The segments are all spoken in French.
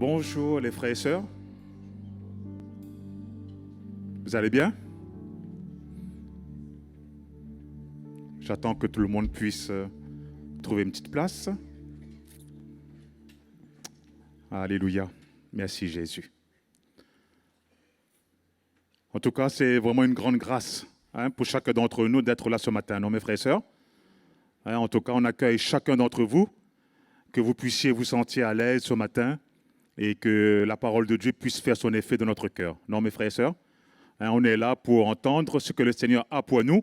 Bonjour les frères et sœurs. Vous allez bien? J'attends que tout le monde puisse trouver une petite place. Alléluia. Merci Jésus. En tout cas, c'est vraiment une grande grâce pour chacun d'entre nous d'être là ce matin, non mes frères et sœurs? En tout cas, on accueille chacun d'entre vous, que vous puissiez vous sentir à l'aise ce matin et que la parole de Dieu puisse faire son effet dans notre cœur. Non mes frères et sœurs? On est là pour entendre ce que le Seigneur a pour nous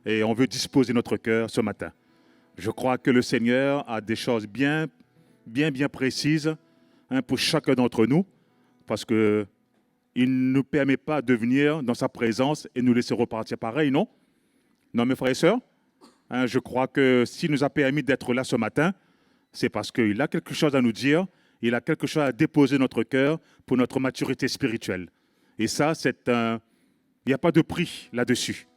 et on veut disposer notre cœur ce matin. Je crois que le Seigneur a des choses bien précises pour chacun d'entre nous parce qu'il ne nous permet pas de venir dans sa présence et nous laisser repartir pareil, non? Non, mes frères et sœurs? Je crois que s'il nous a permis d'être là ce matin, c'est parce qu'il a quelque chose à nous dire, il a quelque chose à déposer dans notre cœur pour notre maturité spirituelle. Et ça, il n'y a pas de prix là-dessus,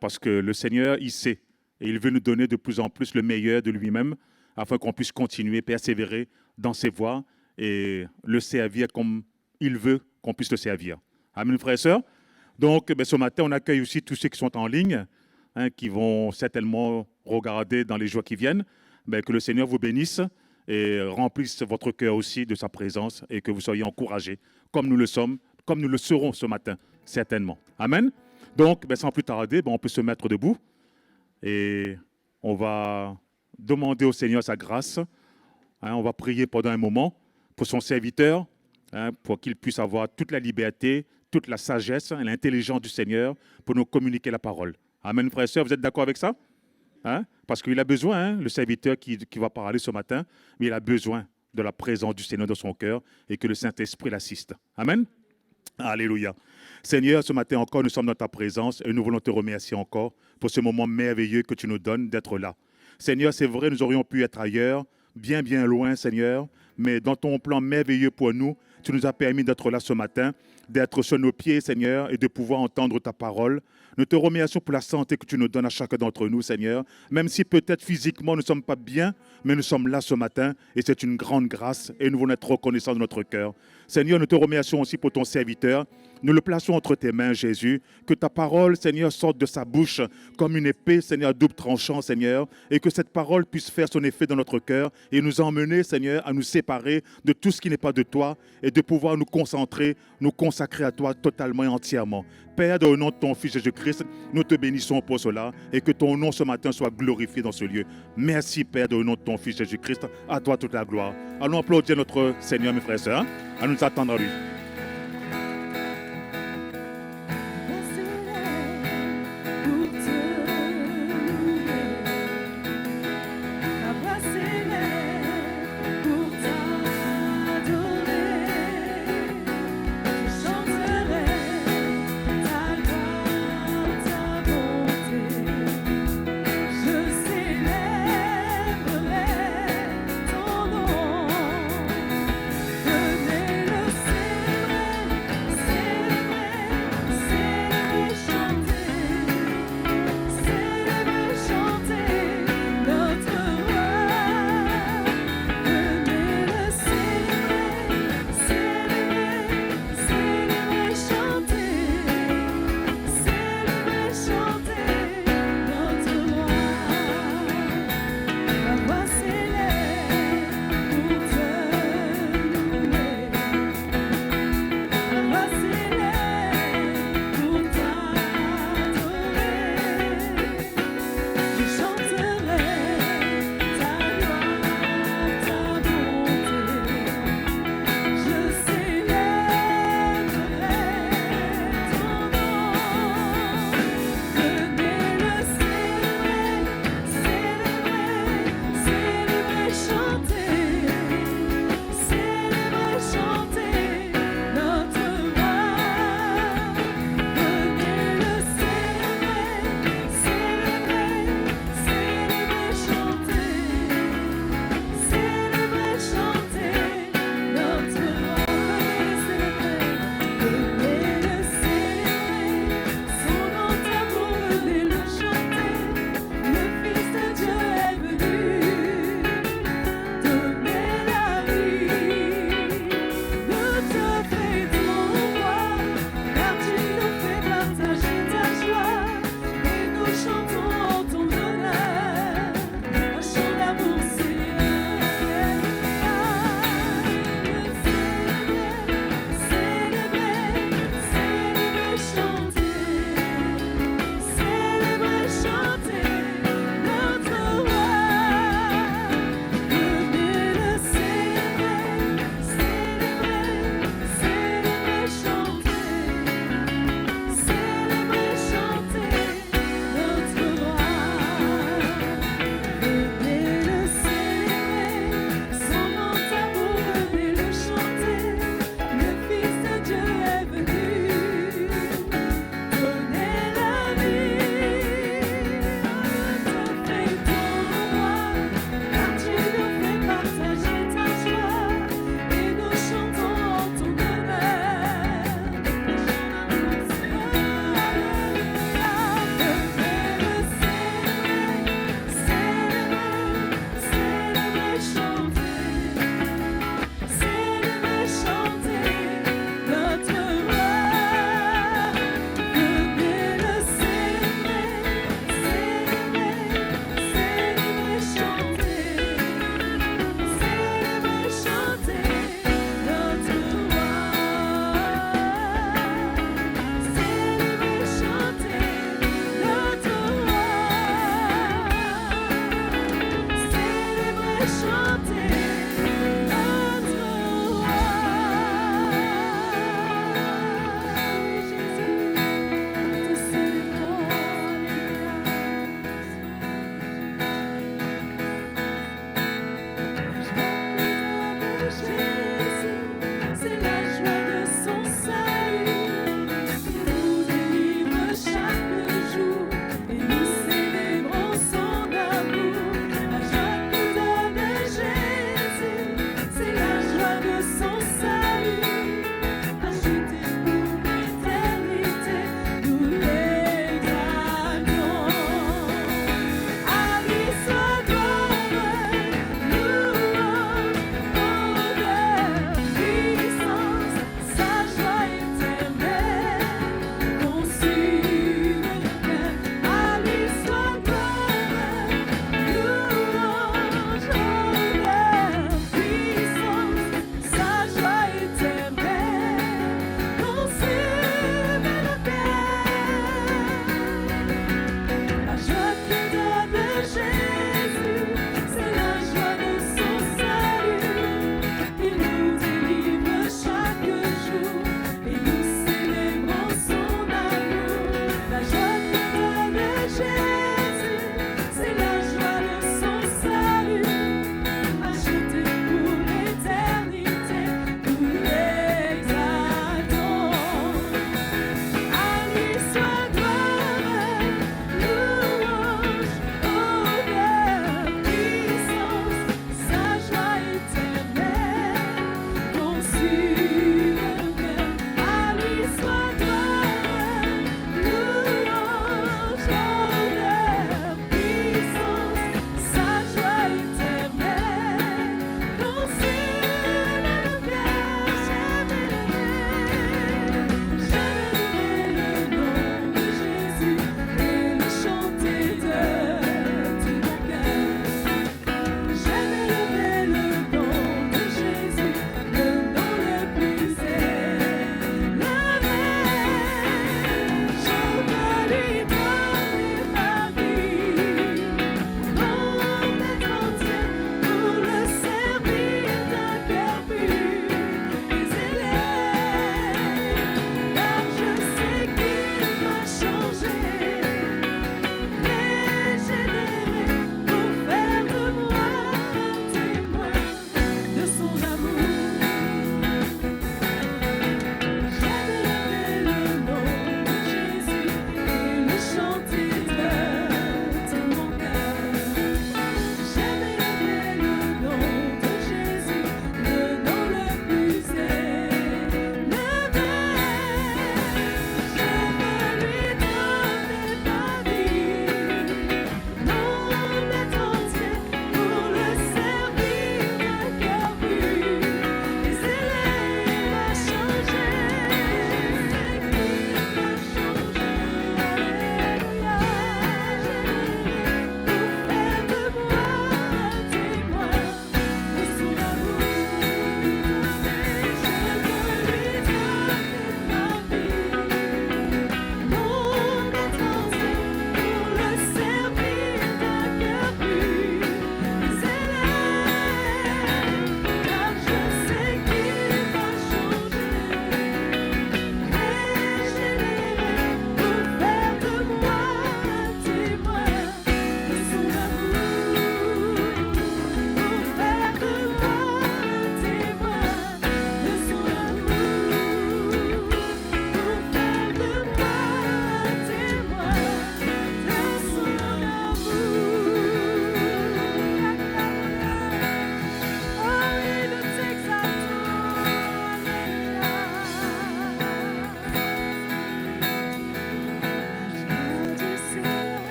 parce que le Seigneur, il sait, et il veut nous donner de plus en plus le meilleur de lui-même, afin qu'on puisse continuer, persévérer dans ses voies et le servir comme il veut qu'on puisse le servir. Amen, frères et sœurs. Donc, ce matin, on accueille aussi tous ceux qui sont en ligne, qui vont certainement regarder dans les jours qui viennent. Que le Seigneur vous bénisse et remplisse votre cœur aussi de sa présence et que vous soyez encouragés, comme nous le sommes, comme nous le serons ce matin, certainement. Amen. Donc, sans plus tarder, on peut se mettre debout et on va demander au Seigneur sa grâce. On va prier pendant un moment pour son serviteur, pour qu'il puisse avoir toute la liberté, toute la sagesse et l'intelligence du Seigneur pour nous communiquer la parole. Amen, frères et sœurs, vous êtes d'accord avec ça? Parce qu'il a besoin, le serviteur qui va parler ce matin, mais il a besoin de la présence du Seigneur dans son cœur et que le Saint-Esprit l'assiste. Amen. Alléluia. Seigneur, ce matin encore, nous sommes dans ta présence et nous voulons te remercier encore pour ce moment merveilleux que tu nous donnes d'être là. Seigneur, c'est vrai, nous aurions pu être ailleurs, bien loin, Seigneur, mais dans ton plan merveilleux pour nous, tu nous as permis d'être là ce matin, d'être sur nos pieds, Seigneur, et de pouvoir entendre ta parole. Nous te remercions pour la santé que tu nous donnes à chacun d'entre nous, Seigneur. Même si peut-être physiquement nous ne sommes pas bien, mais nous sommes là ce matin et c'est une grande grâce et nous voulons être reconnaissants de notre cœur. Seigneur, nous te remercions aussi pour ton serviteur. Nous le plaçons entre tes mains, Jésus. Que ta parole, Seigneur, sorte de sa bouche comme une épée, Seigneur, double tranchant, Seigneur. Et que cette parole puisse faire son effet dans notre cœur et nous emmener, Seigneur, à nous séparer de tout ce qui n'est pas de toi et de pouvoir nous concentrer, nous consacrer à toi totalement et entièrement. Père, au nom de ton Fils Jésus-Christ, nous te bénissons pour cela et que ton nom ce matin soit glorifié dans ce lieu. Merci, Père, au nom de ton Fils Jésus-Christ. À toi toute la gloire. Allons applaudir notre Seigneur, mes frères et sœurs, à nous attendre à lui. Ton nom, venez le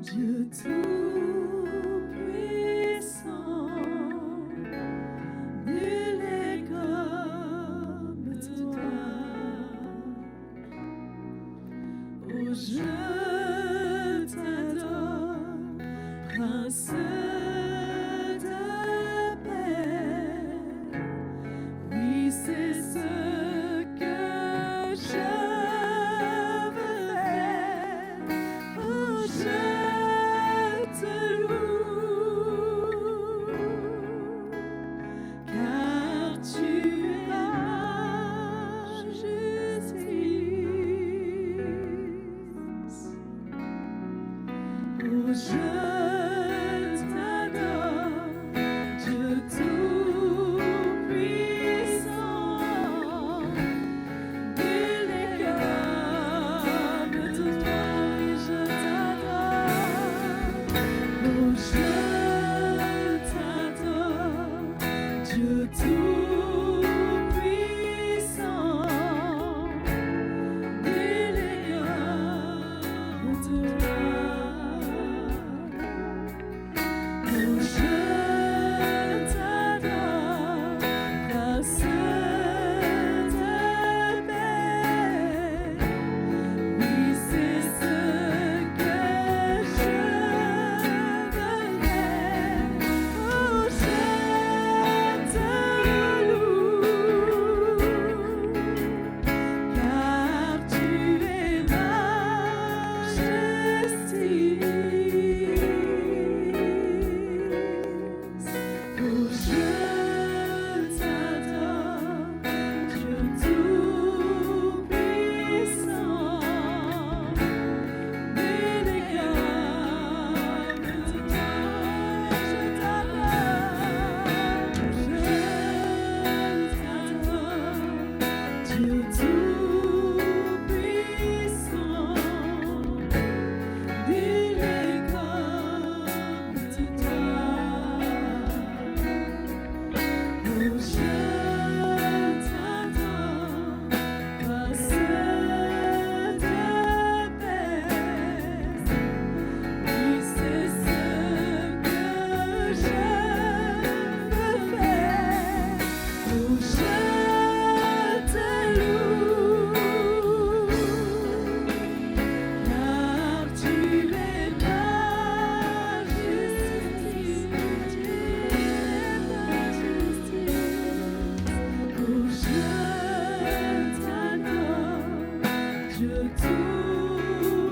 Dieu tout-puissant, nul n'est comme toi. Oh, je t'adore, Prince de paix. Oui, c'est ce que je veux faire. Oh, je te loue, car tu es ma justice. Oh, je t'adore, Dieu tout-puissant, nul n'est comme toi, et je t'adore. Oh, je t'adore, Dieu tout-puissant, nul n'est comme toi. Oh, je t'adore, Prince de paix. Oui, c'est ce que je veux faire. Oh, je te loue, car tu es ma justice. Oh, je t'adore, Dieu tout-puissant, nul n'est comme toi. Je t'adore, Dieu tout-puissant, nul n'est comme toi. Oh, je t'adore, Prince de paix. Oui, c'est ce que je veux faire. Oh, je te loue, car tu es ma justice. Oh, je t'adore, Dieu tout-puissant,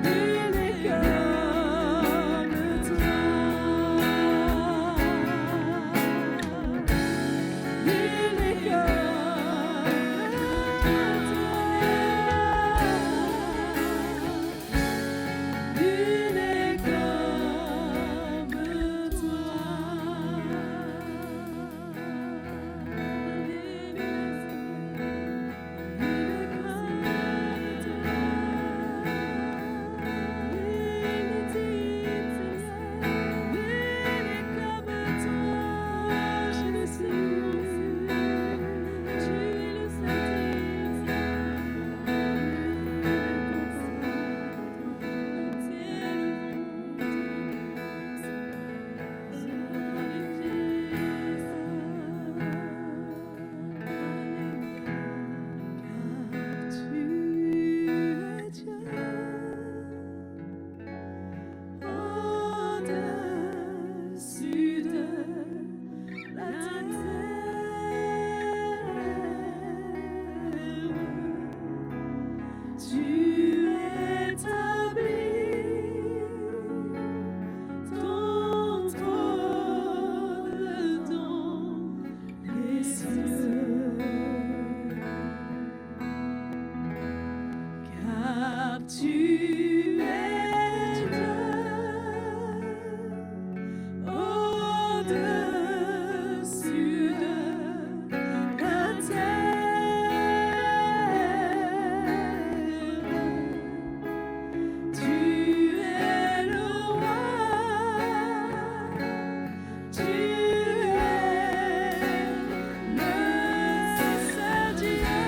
nul n'est comme toi. Nul n'est comme toi. Nul n'est comme au-dessus de la terre. Tu établis ton trône dans les cieux, car tu es Dieu au-dessus de la terre. Tu es le roi, tu es le Saint Dieu.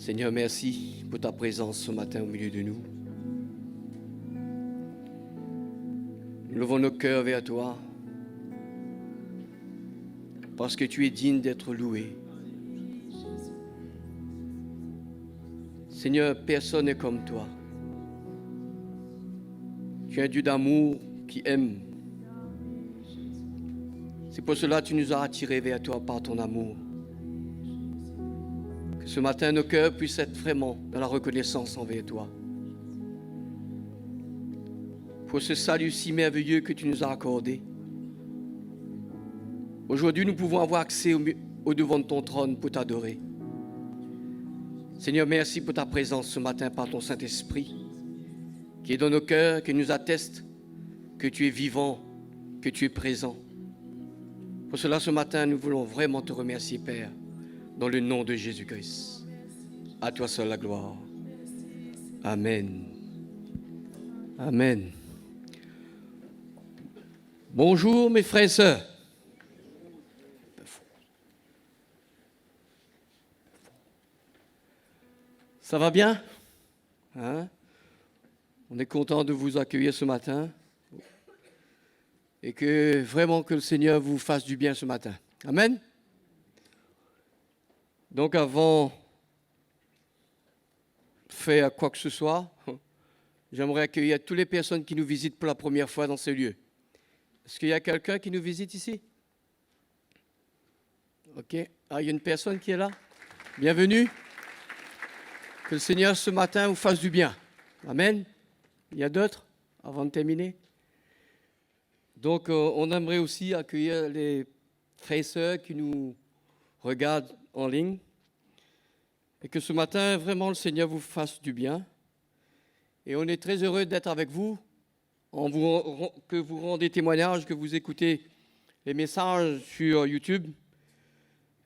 Seigneur, merci pour ta présence ce matin au milieu de nous. Nous levons nos cœurs vers toi parce que tu es digne d'être loué. Seigneur, personne n'est comme toi. Tu es un Dieu d'amour qui aime. C'est pour cela que tu nous as attirés vers toi par ton amour. Que ce matin, nos cœurs puissent être vraiment dans la reconnaissance envers toi. Pour ce salut si merveilleux que tu nous as accordé. Aujourd'hui, nous pouvons avoir accès au devant de ton trône pour t'adorer. Seigneur, merci pour ta présence ce matin par ton Saint-Esprit qui est dans nos cœurs, qui nous atteste que tu es vivant, que tu es présent. Pour cela, ce matin, nous voulons vraiment te remercier, Père, dans le nom de Jésus-Christ. À toi seul la gloire. Amen. Amen. Bonjour mes frères et sœurs. Ça va bien? Hein? On est content de vous accueillir ce matin et que vraiment que le Seigneur vous fasse du bien ce matin. Amen. Donc avant de faire quoi que ce soit, j'aimerais accueillir toutes les personnes qui nous visitent pour la première fois dans ce lieu. Est-ce qu'il y a quelqu'un qui nous visite ici? Ok. Ah, il y a une personne qui est là. Bienvenue. Que le Seigneur ce matin vous fasse du bien. Amen. Il y a d'autres avant de terminer? Donc, on aimerait aussi accueillir les frères et sœurs qui nous regardent en ligne. Et que ce matin, vraiment, le Seigneur vous fasse du bien. Et on est très heureux d'être avec vous, que vous rendez témoignage, que vous écoutez les messages sur YouTube.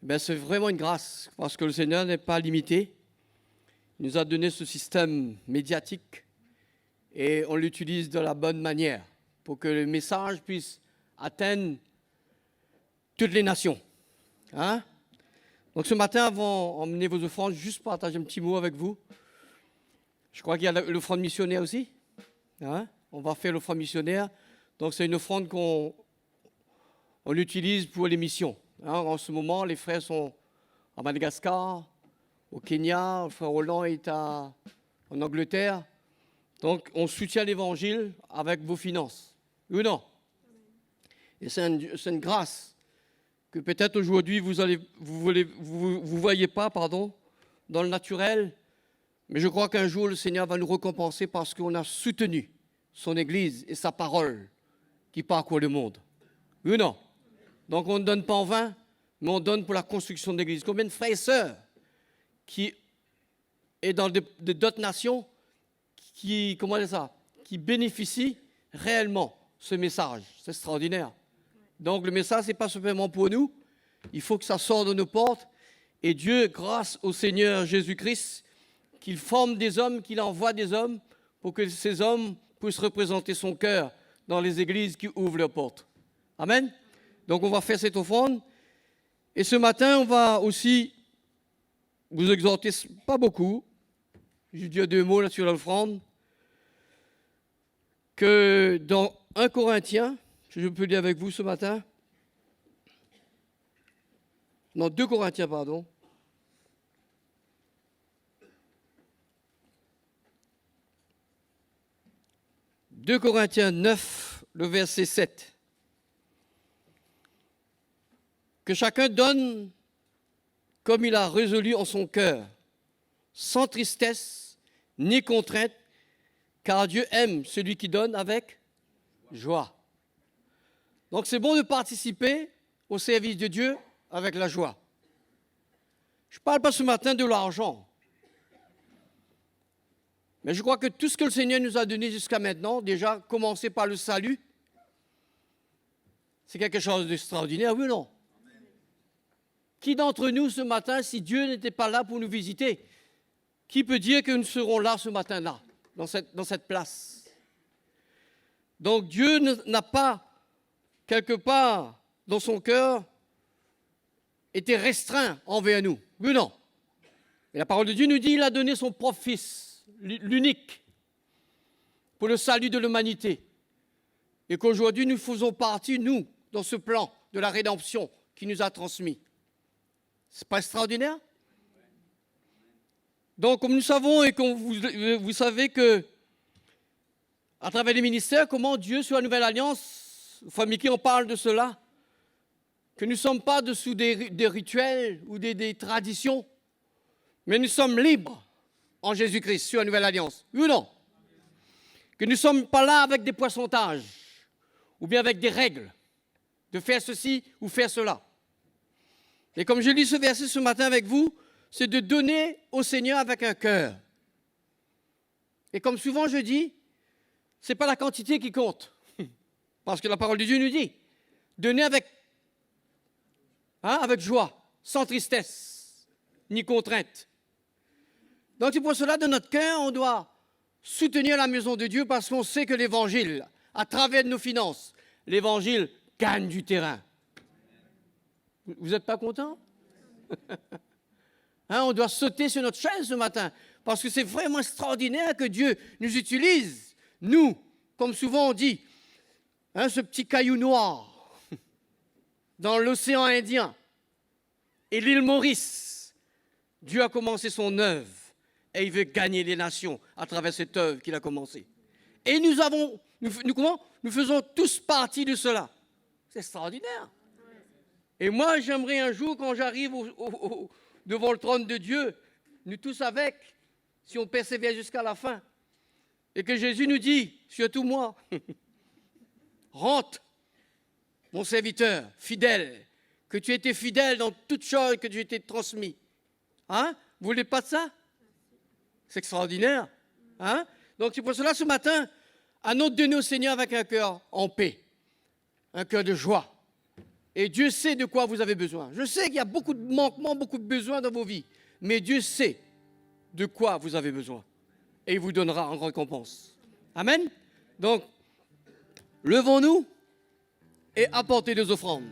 Ben, c'est vraiment une grâce, parce que le Seigneur n'est pas limité. Il nous a donné ce système médiatique et on l'utilise de la bonne manière pour que le message puisse atteindre toutes les nations. Hein? Donc ce matin, avant d'emmener vos offrandes, juste partager un petit mot avec vous. Je crois qu'il y a l'offrande missionnaire aussi. Hein? On va faire l'offrande missionnaire. Donc c'est une offrande qu'on utilise pour les missions. Hein? En ce moment, les frères sont à Madagascar, au Kenya, le frère Roland est en Angleterre. Donc, on soutient l'Évangile avec vos finances. Oui ou non? Et c'est une grâce que peut-être aujourd'hui vous voyez pas, dans le naturel. Mais je crois qu'un jour, le Seigneur va nous récompenser parce qu'on a soutenu son Église et sa parole qui parcourt le monde. Oui ou non? Donc, on ne donne pas en vain, mais on donne pour la construction de l'Église. Combien de frères et sœurs qui est dans d'autres nations qui bénéficient réellement ce message. C'est extraordinaire. Donc le message, ce n'est pas simplement pour nous. Il faut que ça sorte de nos portes. Et Dieu, grâce au Seigneur Jésus-Christ, qu'il forme des hommes, qu'il envoie des hommes pour que ces hommes puissent représenter son cœur dans les églises qui ouvrent leurs portes. Amen. Donc on va faire cette offrande. Et ce matin, on va aussi vous exhorter, pas beaucoup, je dis 2 mots là sur l'offrande, que dans 1 Corinthiens, si je peux lire avec vous ce matin, non, 2 Corinthiens, pardon, « 2 Corinthiens 9, le verset 7. Que chacun donne comme il a résolu en son cœur, sans tristesse ni contrainte, car Dieu aime celui qui donne avec joie. » Donc c'est bon de participer au service de Dieu avec la joie. Je ne parle pas ce matin de l'argent, mais je crois que tout ce que le Seigneur nous a donné jusqu'à maintenant, déjà commencer par le salut, c'est quelque chose d'extraordinaire, oui ou non? Qui d'entre nous ce matin, si Dieu n'était pas là pour nous visiter, qui peut dire que nous serons là ce matin-là, dans cette place? Donc Dieu n'a pas, quelque part, dans son cœur, été restreint envers nous. Oui ou non? Et la parole de Dieu nous dit, il a donné son propre Fils, l'unique, pour le salut de l'humanité. Et qu'aujourd'hui, nous faisons partie, nous, dans ce plan de la rédemption qu'il nous a transmis. C'est pas extraordinaire? Donc, comme nous savons et vous savez que, à travers les ministères, comment Dieu, sur la Nouvelle Alliance, famille qui on parle de cela, que nous ne sommes pas dessous des rituels ou des traditions, mais nous sommes libres en Jésus-Christ sur la Nouvelle Alliance. Oui ou non? Que nous ne sommes pas là avec des poissontages ou bien avec des règles de faire ceci ou faire cela. Et comme je lis ce verset ce matin avec vous, c'est de donner au Seigneur avec un cœur. Et comme souvent je dis, ce n'est pas la quantité qui compte. Parce que la parole de Dieu nous dit, donner avec joie, sans tristesse, ni contrainte. Donc c'est pour cela, de notre cœur, on doit soutenir la maison de Dieu parce qu'on sait que l'Évangile, à travers nos finances, l'Évangile gagne du terrain. Vous n'êtes pas content? On doit sauter sur notre chaise ce matin parce que c'est vraiment extraordinaire que Dieu nous utilise, nous, comme souvent on dit, ce petit caillou noir dans l'océan Indien et l'île Maurice. Dieu a commencé son œuvre et il veut gagner les nations à travers cette œuvre qu'il a commencée. Et nous faisons tous partie de cela. C'est extraordinaire. Et moi, j'aimerais un jour, quand j'arrive devant le trône de Dieu, nous tous avec, si on persévère jusqu'à la fin, et que Jésus nous dit, surtout moi, rentre, mon serviteur, fidèle, que tu étais fidèle dans toutes choses que tu t'ai transmis. Vous voulez pas de ça? C'est extraordinaire. Donc c'est pour cela, ce matin, à nous donner au Seigneur avec un cœur en paix, un cœur de joie. Et Dieu sait de quoi vous avez besoin. Je sais qu'il y a beaucoup de manquements, beaucoup de besoins dans vos vies. Mais Dieu sait de quoi vous avez besoin. Et il vous donnera en récompense. Amen. Donc, levons-nous et apportez des offrandes.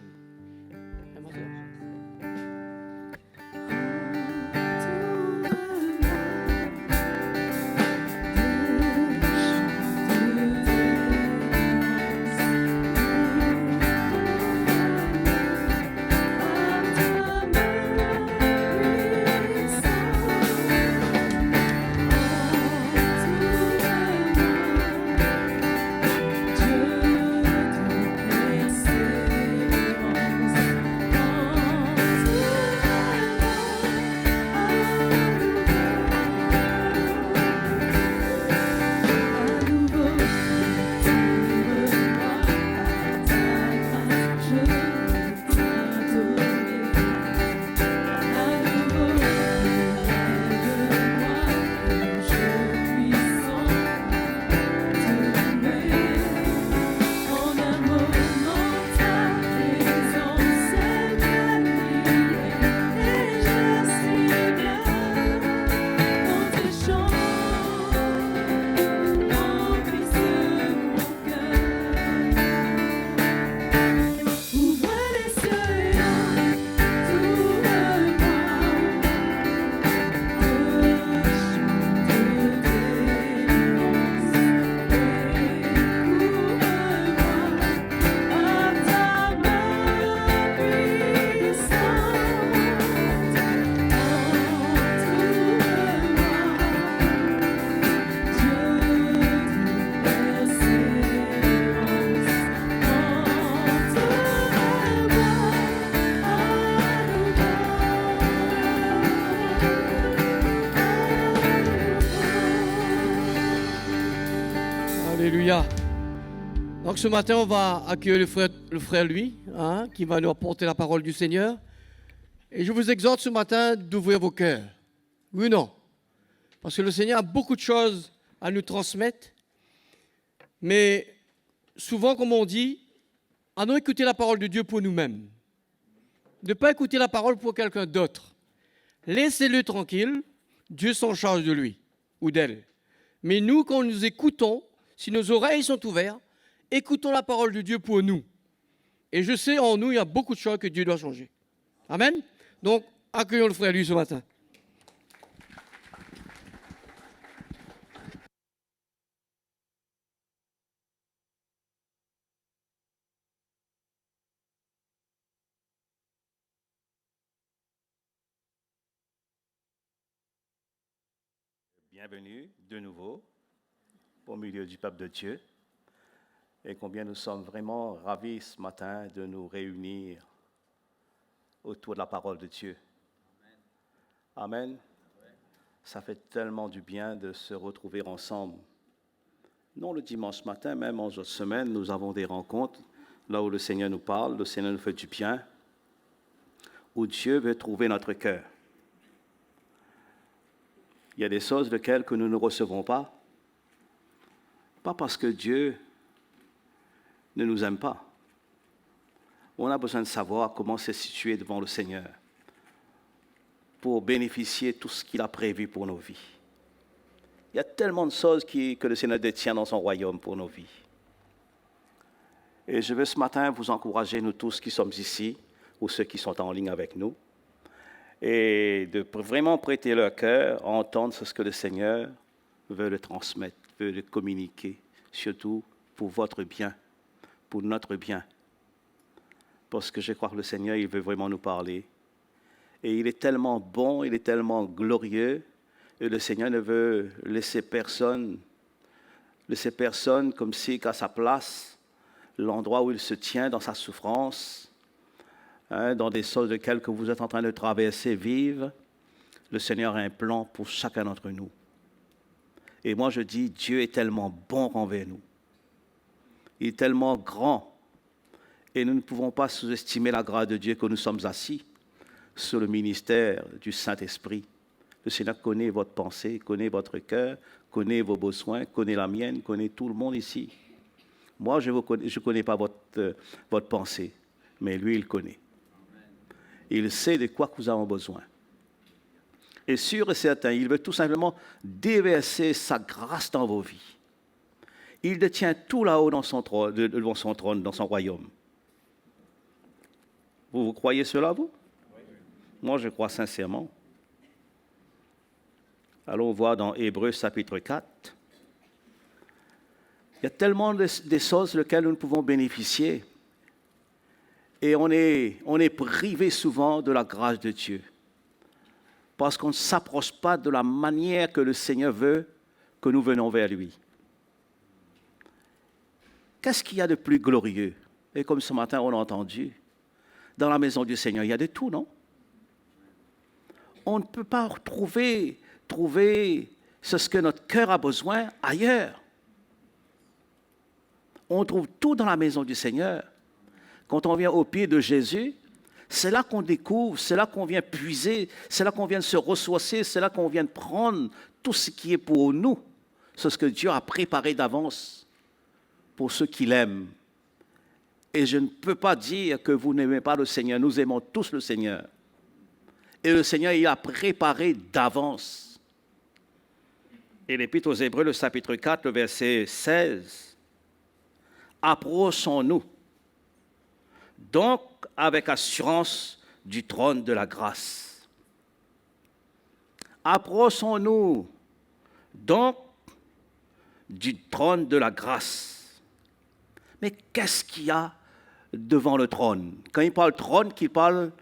Alléluia. Donc ce matin, on va accueillir le frère lui, qui va nous apporter la parole du Seigneur. Et je vous exhorte ce matin d'ouvrir vos cœurs. Oui ou non? Parce que le Seigneur a beaucoup de choses à nous transmettre. Mais souvent, comme on dit, allons écouter la parole de Dieu pour nous-mêmes. Ne pas écouter la parole pour quelqu'un d'autre. Laissez-le tranquille, Dieu s'en charge de lui ou d'elle. Mais nous, quand nous écoutons, si nos oreilles sont ouvertes, écoutons la parole de Dieu pour nous. Et je sais, en nous, il y a beaucoup de choses que Dieu doit changer. Amen. Donc, accueillons le frère lui ce matin. Bienvenue de nouveau au milieu du peuple de Dieu et combien nous sommes vraiment ravis ce matin de nous réunir autour de la parole de Dieu. Amen. Ça fait tellement du bien de se retrouver ensemble. Non le dimanche matin, même en jour de semaine, nous avons des rencontres là où le Seigneur nous parle, le Seigneur nous fait du bien, où Dieu veut trouver notre cœur. Il y a des choses desquelles que nous ne recevons pas parce que Dieu ne nous aime pas. On a besoin de savoir comment se situer devant le Seigneur pour bénéficier de tout ce qu'il a prévu pour nos vies. Il y a tellement de choses que le Seigneur détient dans son royaume pour nos vies. Et je veux ce matin vous encourager, nous tous qui sommes ici, ou ceux qui sont en ligne avec nous, et de vraiment prêter leur cœur à entendre ce que le Seigneur veut le transmettre, veut le communiquer, surtout pour votre bien, pour notre bien. Parce que je crois que le Seigneur, il veut vraiment nous parler. Et il est tellement bon, il est tellement glorieux, et le Seigneur ne veut laisser personne comme si qu'à sa place, l'endroit où il se tient dans sa souffrance, dans des choses desquelles que vous êtes en train de traverser, vivre, le Seigneur a un plan pour chacun d'entre nous. Et moi je dis, Dieu est tellement bon envers nous. Il est tellement grand. Et nous ne pouvons pas sous-estimer la grâce de Dieu que nous sommes assis sur le ministère du Saint-Esprit. Le Seigneur connaît votre pensée, connaît votre cœur, connaît vos besoins, connaît la mienne, connaît tout le monde ici. Moi, je ne connais pas votre pensée, mais lui, il connaît. Il sait de quoi nous avons besoin. Et sûr et certain, il veut tout simplement déverser sa grâce dans vos vies. Il détient tout là-haut devant son trône, dans son royaume. Vous croyez cela, vous? Moi, je crois sincèrement. Allons voir dans Hébreux chapitre 4. Il y a tellement de choses desquelles nous pouvons bénéficier. Et on est privé souvent de la grâce de Dieu. Parce qu'on ne s'approche pas de la manière que le Seigneur veut que nous venons vers lui. Qu'est-ce qu'il y a de plus glorieux? Et comme ce matin, on a entendu, dans la maison du Seigneur, il y a de tout, non? On ne peut pas trouver ce que notre cœur a besoin ailleurs. On trouve tout dans la maison du Seigneur. Quand on vient au pied de Jésus, c'est là qu'on découvre, c'est là qu'on vient puiser, c'est là qu'on vient se ressourcer, c'est là qu'on vient prendre tout ce qui est pour nous. C'est ce que Dieu a préparé d'avance pour ceux qui l'aiment. Et je ne peux pas dire que vous n'aimez pas le Seigneur. Nous aimons tous le Seigneur. Et le Seigneur, il a préparé d'avance. Et l'Épître aux Hébreux, le chapitre 4, le verset 16. Approchons-nous donc avec assurance du trône de la grâce. Approchons-nous donc du trône de la grâce. Mais qu'est-ce qu'il y a devant le trône? Quand il parle trône, il parle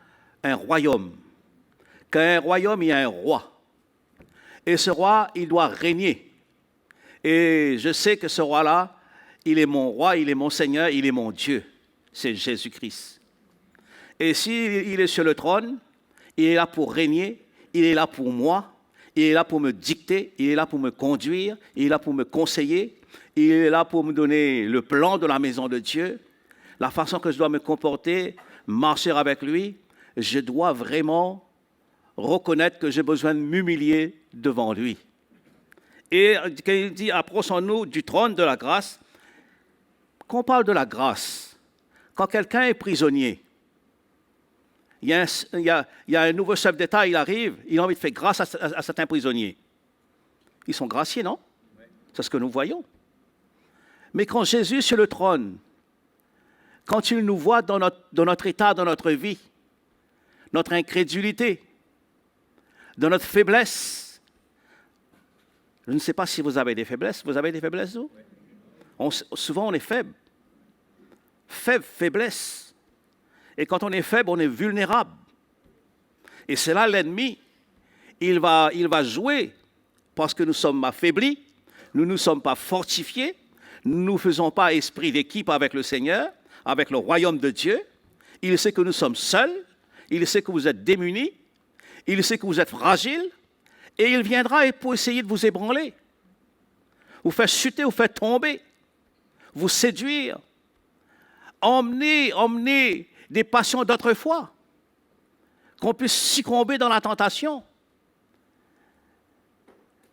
un royaume. Quand un royaume, il y a un roi. Et ce roi, il doit régner. Et je sais que ce roi-là, il est mon roi, il est mon Seigneur, il est mon Dieu. C'est Jésus-Christ. Et s'il est sur le trône, il est là pour régner, il est là pour moi, il est là pour me dicter, il est là pour me conduire, il est là pour me conseiller, il est là pour me donner le plan de la maison de Dieu, la façon que je dois me comporter, marcher avec lui. Je dois vraiment reconnaître que j'ai besoin de m'humilier devant lui. Et quand il dit « approchons-nous du trône de la grâce », quand on parle de la grâce, quand quelqu'un est prisonnier, il y a un nouveau chef d'État, il arrive, il a envie de faire grâce à certains prisonniers. Ils sont graciés, non? C'est ce que nous voyons. Mais quand Jésus est sur le trône, quand il nous voit dans notre état, dans notre vie, notre incrédulité, dans notre faiblesse, je ne sais pas si vous avez des faiblesses. Vous avez des faiblesses, vous? Souvent, on est faible. Faiblesse. Et quand on est faible, on est vulnérable. Et c'est là l'ennemi, il va jouer parce que nous sommes affaiblis, nous ne sommes pas fortifiés, nous ne faisons pas esprit d'équipe avec le Seigneur, avec le royaume de Dieu. Il sait que nous sommes seuls, il sait que vous êtes démunis, il sait que vous êtes fragiles, et il viendra pour essayer de vous ébranler, vous faire chuter, vous faire tomber, vous séduire, emmener des passions d'autrefois, qu'on puisse succomber dans la tentation.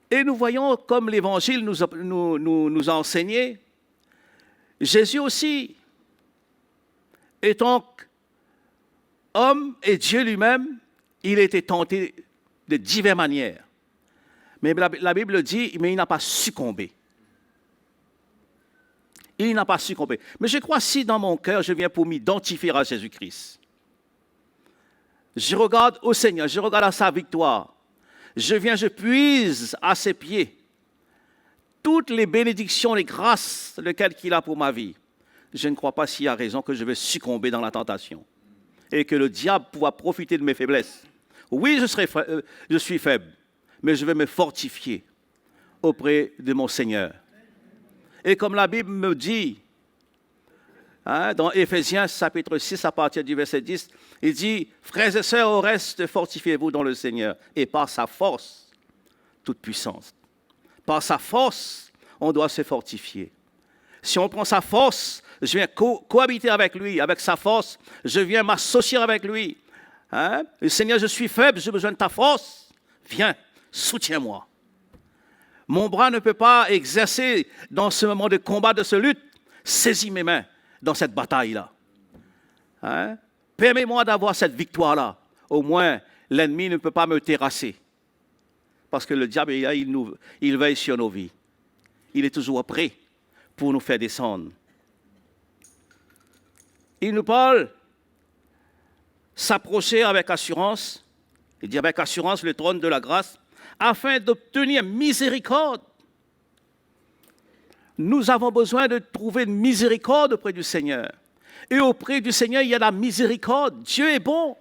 Et nous voyons, comme l'Évangile nous a enseigné, Jésus aussi, étant homme et Dieu lui-même, il a été tenté de diverses manières. Mais la Bible dit, mais il n'a pas succombé. Il n'a pas succombé. Mais je crois si dans mon cœur, je viens pour m'identifier à Jésus-Christ. Je regarde au Seigneur, je regarde à sa victoire. Je puise à ses pieds toutes les bénédictions, les grâces qu'il a pour ma vie. Je ne crois pas s'il y a raison que je vais succomber dans la tentation et que le diable pourra profiter de mes faiblesses. Oui, je suis faible, mais je vais me fortifier auprès de mon Seigneur. Et comme la Bible me dit, dans Éphésiens chapitre 6, à partir du verset 10, il dit, « Frères et sœurs, au reste, fortifiez-vous dans le Seigneur, et par sa force, toute puissance. » Par sa force, on doit se fortifier. Si on prend sa force, je viens cohabiter avec lui, avec sa force, je viens m'associer avec lui. Le Seigneur, je suis faible, j'ai besoin de ta force. Viens, soutiens-moi. Mon bras ne peut pas exercer dans ce moment de combat, de ce lutte. Saisis mes mains dans cette bataille-là. Permets-moi d'avoir cette victoire-là. Au moins, l'ennemi ne peut pas me terrasser. Parce que le diable, il veille sur nos vies. Il est toujours prêt pour nous faire descendre. Il nous parle s'approcher avec assurance. Il dit avec assurance le trône de la grâce, afin d'obtenir miséricorde. Nous avons besoin de trouver une miséricorde auprès du Seigneur. Et auprès du Seigneur, il y a la miséricorde. Dieu est bon.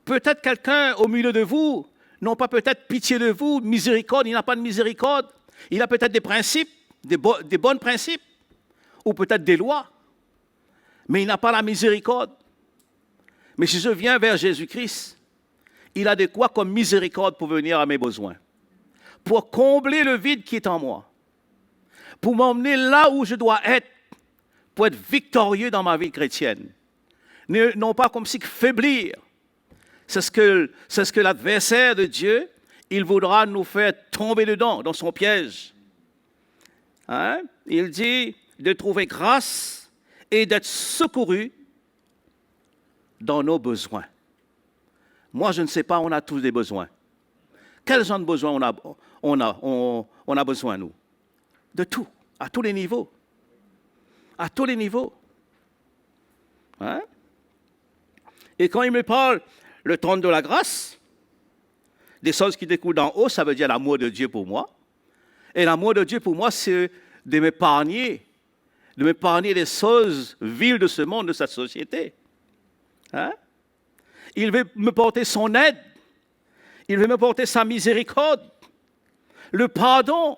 Peut-être quelqu'un au milieu de vous, n'a pas peut-être pitié de vous, miséricorde, il n'a pas de miséricorde. Il a peut-être des principes, des bons principes, ou peut-être des lois, mais il n'a pas la miséricorde. Mais si je viens vers Jésus-Christ, il a de quoi comme miséricorde pour venir à mes besoins, pour combler le vide qui est en moi, pour m'emmener là où je dois être, pour être victorieux dans ma vie chrétienne. Non pas comme si faiblir. C'est ce que l'adversaire de Dieu, il voudra nous faire tomber dedans, dans son piège. Il dit de trouver grâce et d'être secouru dans nos besoins. Moi, je ne sais pas, on a tous des besoins. Quels genre de besoins on a besoin, nous? De tout, à tous les niveaux. À tous les niveaux. Et quand il me parle, le trône de la grâce, des choses qui découlent d'en haut, ça veut dire l'amour de Dieu pour moi. Et l'amour de Dieu pour moi, c'est de m'épargner des choses viles de ce monde, de cette société. Il veut me porter son aide. Il veut me porter sa miséricorde. Le pardon.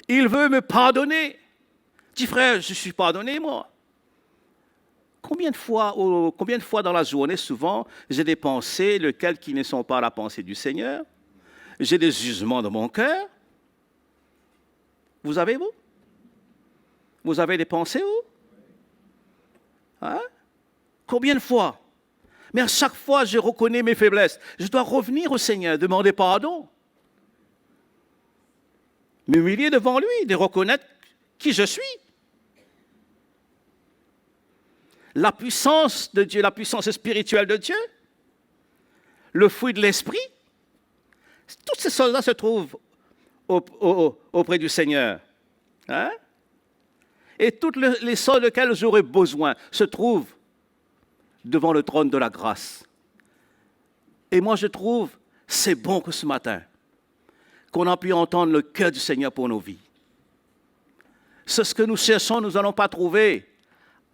Il veut me pardonner. Dis frère, je suis pardonné, moi. Combien de fois dans la journée, souvent, j'ai des pensées, lesquelles qui ne sont pas la pensée du Seigneur. J'ai des jugements dans mon cœur. Vous avez, vous? Vous avez des pensées, vous? Combien de fois? Mais à chaque fois, je reconnais mes faiblesses. Je dois revenir au Seigneur, demander pardon. M'humilier devant lui, de reconnaître qui je suis. La puissance de Dieu, la puissance spirituelle de Dieu, le fruit de l'esprit, toutes ces choses-là se trouvent auprès du Seigneur. Et toutes les choses desquelles j'aurais besoin se trouvent devant le trône de la grâce. Et moi, je trouve, c'est bon que ce matin, qu'on a pu entendre le cœur du Seigneur pour nos vies. C'est ce que nous cherchons, nous n'allons pas trouver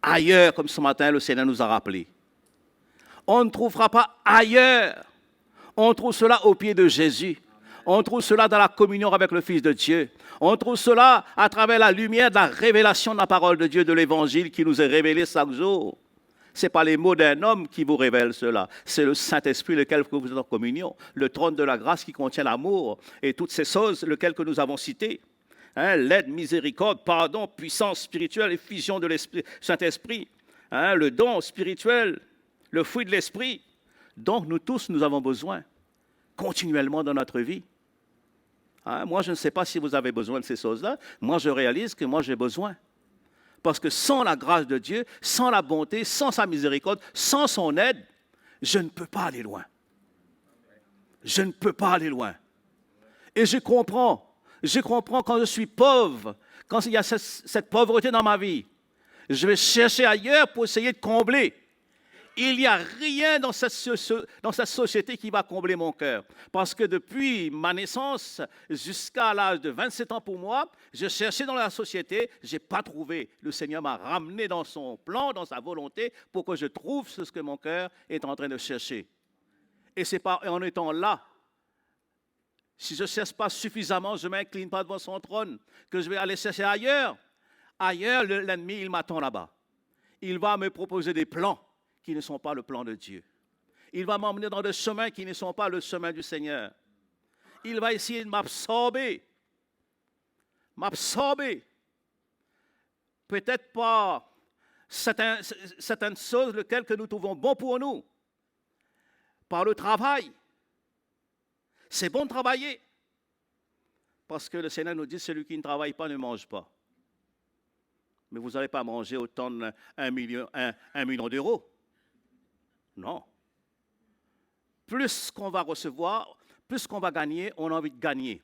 ailleurs, comme ce matin, le Seigneur nous a rappelé. On ne trouvera pas ailleurs. On trouve cela au pied de Jésus. On trouve cela dans la communion avec le Fils de Dieu. On trouve cela à travers la lumière de la révélation de la parole de Dieu, de l'Évangile qui nous est révélé chaque jour. Ce n'est pas les mots d'un homme qui vous révèlent cela. C'est le Saint-Esprit, lequel vous êtes en communion. Le trône de la grâce qui contient l'amour et toutes ces choses, lesquelles que nous avons citées. L'aide, miséricorde, pardon, puissance spirituelle, effusion de l'Esprit, Saint-Esprit. Le don spirituel, le fruit de l'Esprit. Donc nous tous, nous avons besoin continuellement dans notre vie. Moi, je ne sais pas si vous avez besoin de ces choses-là. Moi, je réalise que moi, j'ai besoin. Parce que sans la grâce de Dieu, sans la bonté, sans sa miséricorde, sans son aide, je ne peux pas aller loin. Je ne peux pas aller loin. Et je comprends quand je suis pauvre, quand il y a cette pauvreté dans ma vie, je vais chercher ailleurs pour essayer de combler. Il n'y a rien dans cette société qui va combler mon cœur. Parce que depuis ma naissance jusqu'à l'âge de 27 ans pour moi, je cherchais dans la société, je n'ai pas trouvé. Le Seigneur m'a ramené dans son plan, dans sa volonté, pour que je trouve ce que mon cœur est en train de chercher. Et c'est pas en étant là, si je ne cherche pas suffisamment, je ne m'incline pas devant son trône, que je vais aller chercher ailleurs. Ailleurs, l'ennemi, il m'attend là-bas. Il va me proposer des plans qui ne sont pas le plan de Dieu. Il va m'emmener dans des chemins qui ne sont pas le chemin du Seigneur. Il va essayer de m'absorber. Peut-être pas certaines choses lesquelles que nous trouvons bon pour nous. Par le travail. C'est bon de travailler. Parce que le Seigneur nous dit, celui qui ne travaille pas ne mange pas. Mais vous n'allez pas manger autant d'1 million d'euros. Non. Plus qu'on va recevoir, plus qu'on va gagner, on a envie de gagner.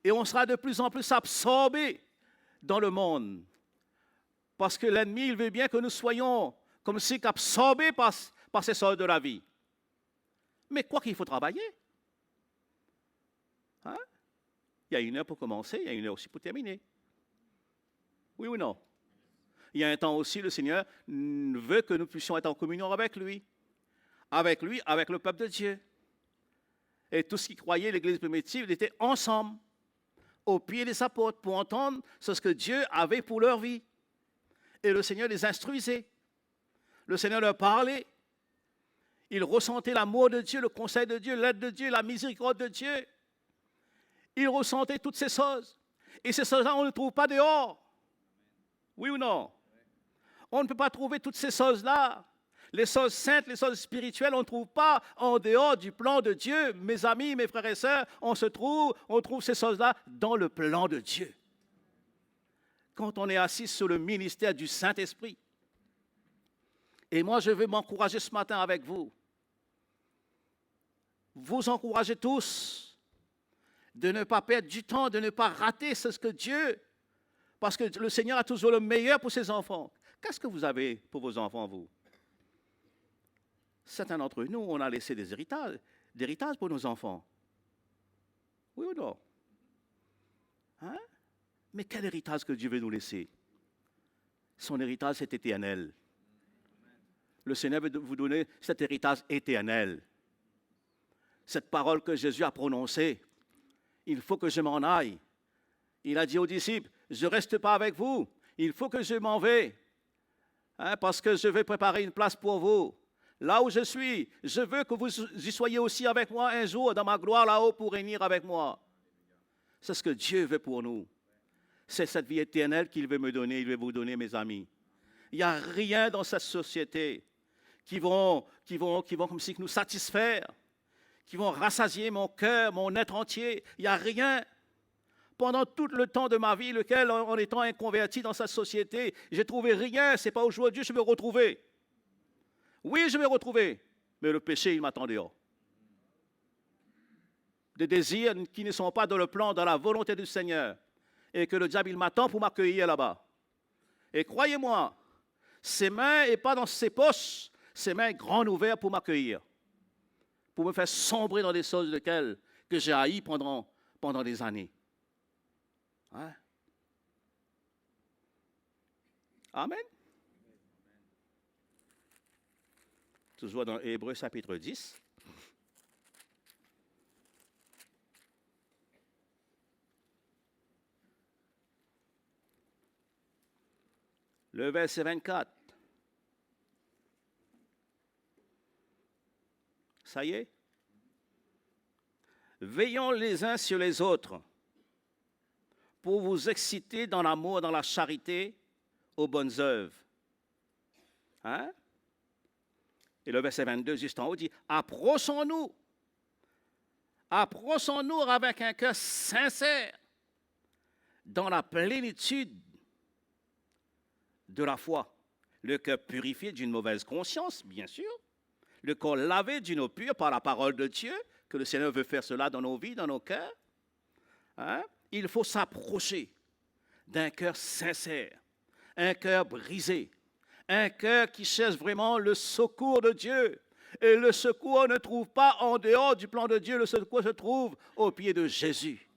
Et on sera de plus en plus absorbé dans le monde. Parce que l'ennemi, il veut bien que nous soyons comme si absorbés par ces choses de la vie. Mais quoi qu'il faut travailler. Il y a 1 heure pour commencer, il y a 1 heure aussi pour terminer. Oui ou non? Il y a un temps aussi, le Seigneur veut que nous puissions être en communion avec lui, avec le peuple de Dieu. Et tous ceux qui croyaient l'Église primitive, ils étaient ensemble, au pied des apôtres, pour entendre ce que Dieu avait pour leur vie. Et le Seigneur les instruisait. Le Seigneur leur parlait. Ils ressentaient l'amour de Dieu, le conseil de Dieu, l'aide de Dieu, la miséricorde de Dieu. Ils ressentaient toutes ces choses. Et ces choses-là, on ne les trouve pas dehors. Oui ou non? On ne peut pas trouver toutes ces choses-là. Les choses saintes, les choses spirituelles, on ne trouve pas en dehors du plan de Dieu. Mes amis, mes frères et sœurs, on trouve ces choses-là dans le plan de Dieu. Quand on est assis sur le ministère du Saint-Esprit. Et moi, je veux m'encourager ce matin avec vous. Vous encouragez tous de ne pas perdre du temps, de ne pas rater ce que Dieu... Parce que le Seigneur a toujours le meilleur pour ses enfants. Qu'est-ce que vous avez pour vos enfants, vous? Certains d'entre nous, on a laissé des héritages pour nos enfants. Oui ou non? Mais quel héritage que Dieu veut nous laisser? Son héritage, c'est éternel. Le Seigneur veut vous donner cet héritage éternel. Cette parole que Jésus a prononcée, il faut que je m'en aille. Il a dit aux disciples, je ne reste pas avec vous, il faut que je m'en vais, parce que je vais préparer une place pour vous. Là où je suis, je veux que vous y soyez aussi avec moi un jour dans ma gloire là-haut pour régner avec moi. C'est ce que Dieu veut pour nous. C'est cette vie éternelle qu'il veut me donner, il veut vous donner, mes amis. Il n'y a rien dans cette société qui vont comme si nous satisfaire, qui vont rassasier mon cœur, mon être entier. Il n'y a rien. Pendant tout le temps de ma vie, lequel, en étant inconverti dans cette société, j'ai trouvé rien. Ce n'est pas aujourd'hui que je vais retrouver. Oui, je vais retrouver, mais le péché, il m'attend dehors. Des désirs qui ne sont pas dans le plan, dans la volonté du Seigneur. Et que le diable, il m'attend pour m'accueillir là-bas. Et croyez-moi, ses mains, et pas dans ses poches, ses mains grandes ouvertes pour m'accueillir. Pour me faire sombrer dans des choses que j'ai haïes pendant des années. Amen. Toujours dans Hébreux chapitre 10. Le verset 24. Ça y est? Veillons les uns sur les autres pour vous exciter dans l'amour, dans la charité, aux bonnes œuvres. Hein? Et le verset 22, juste en haut, dit, approchons-nous. Approchons-nous avec un cœur sincère, dans la plénitude de la foi. Le cœur purifié d'une mauvaise conscience, bien sûr. Le corps lavé d'une eau pure par la parole de Dieu, que le Seigneur veut faire cela dans nos vies, dans nos cœurs. Hein? Il faut s'approcher d'un cœur sincère, un cœur brisé, un cœur qui cherche vraiment le secours de Dieu. Et le secours ne trouve pas en dehors du plan de Dieu, le secours se trouve au pied de Jésus.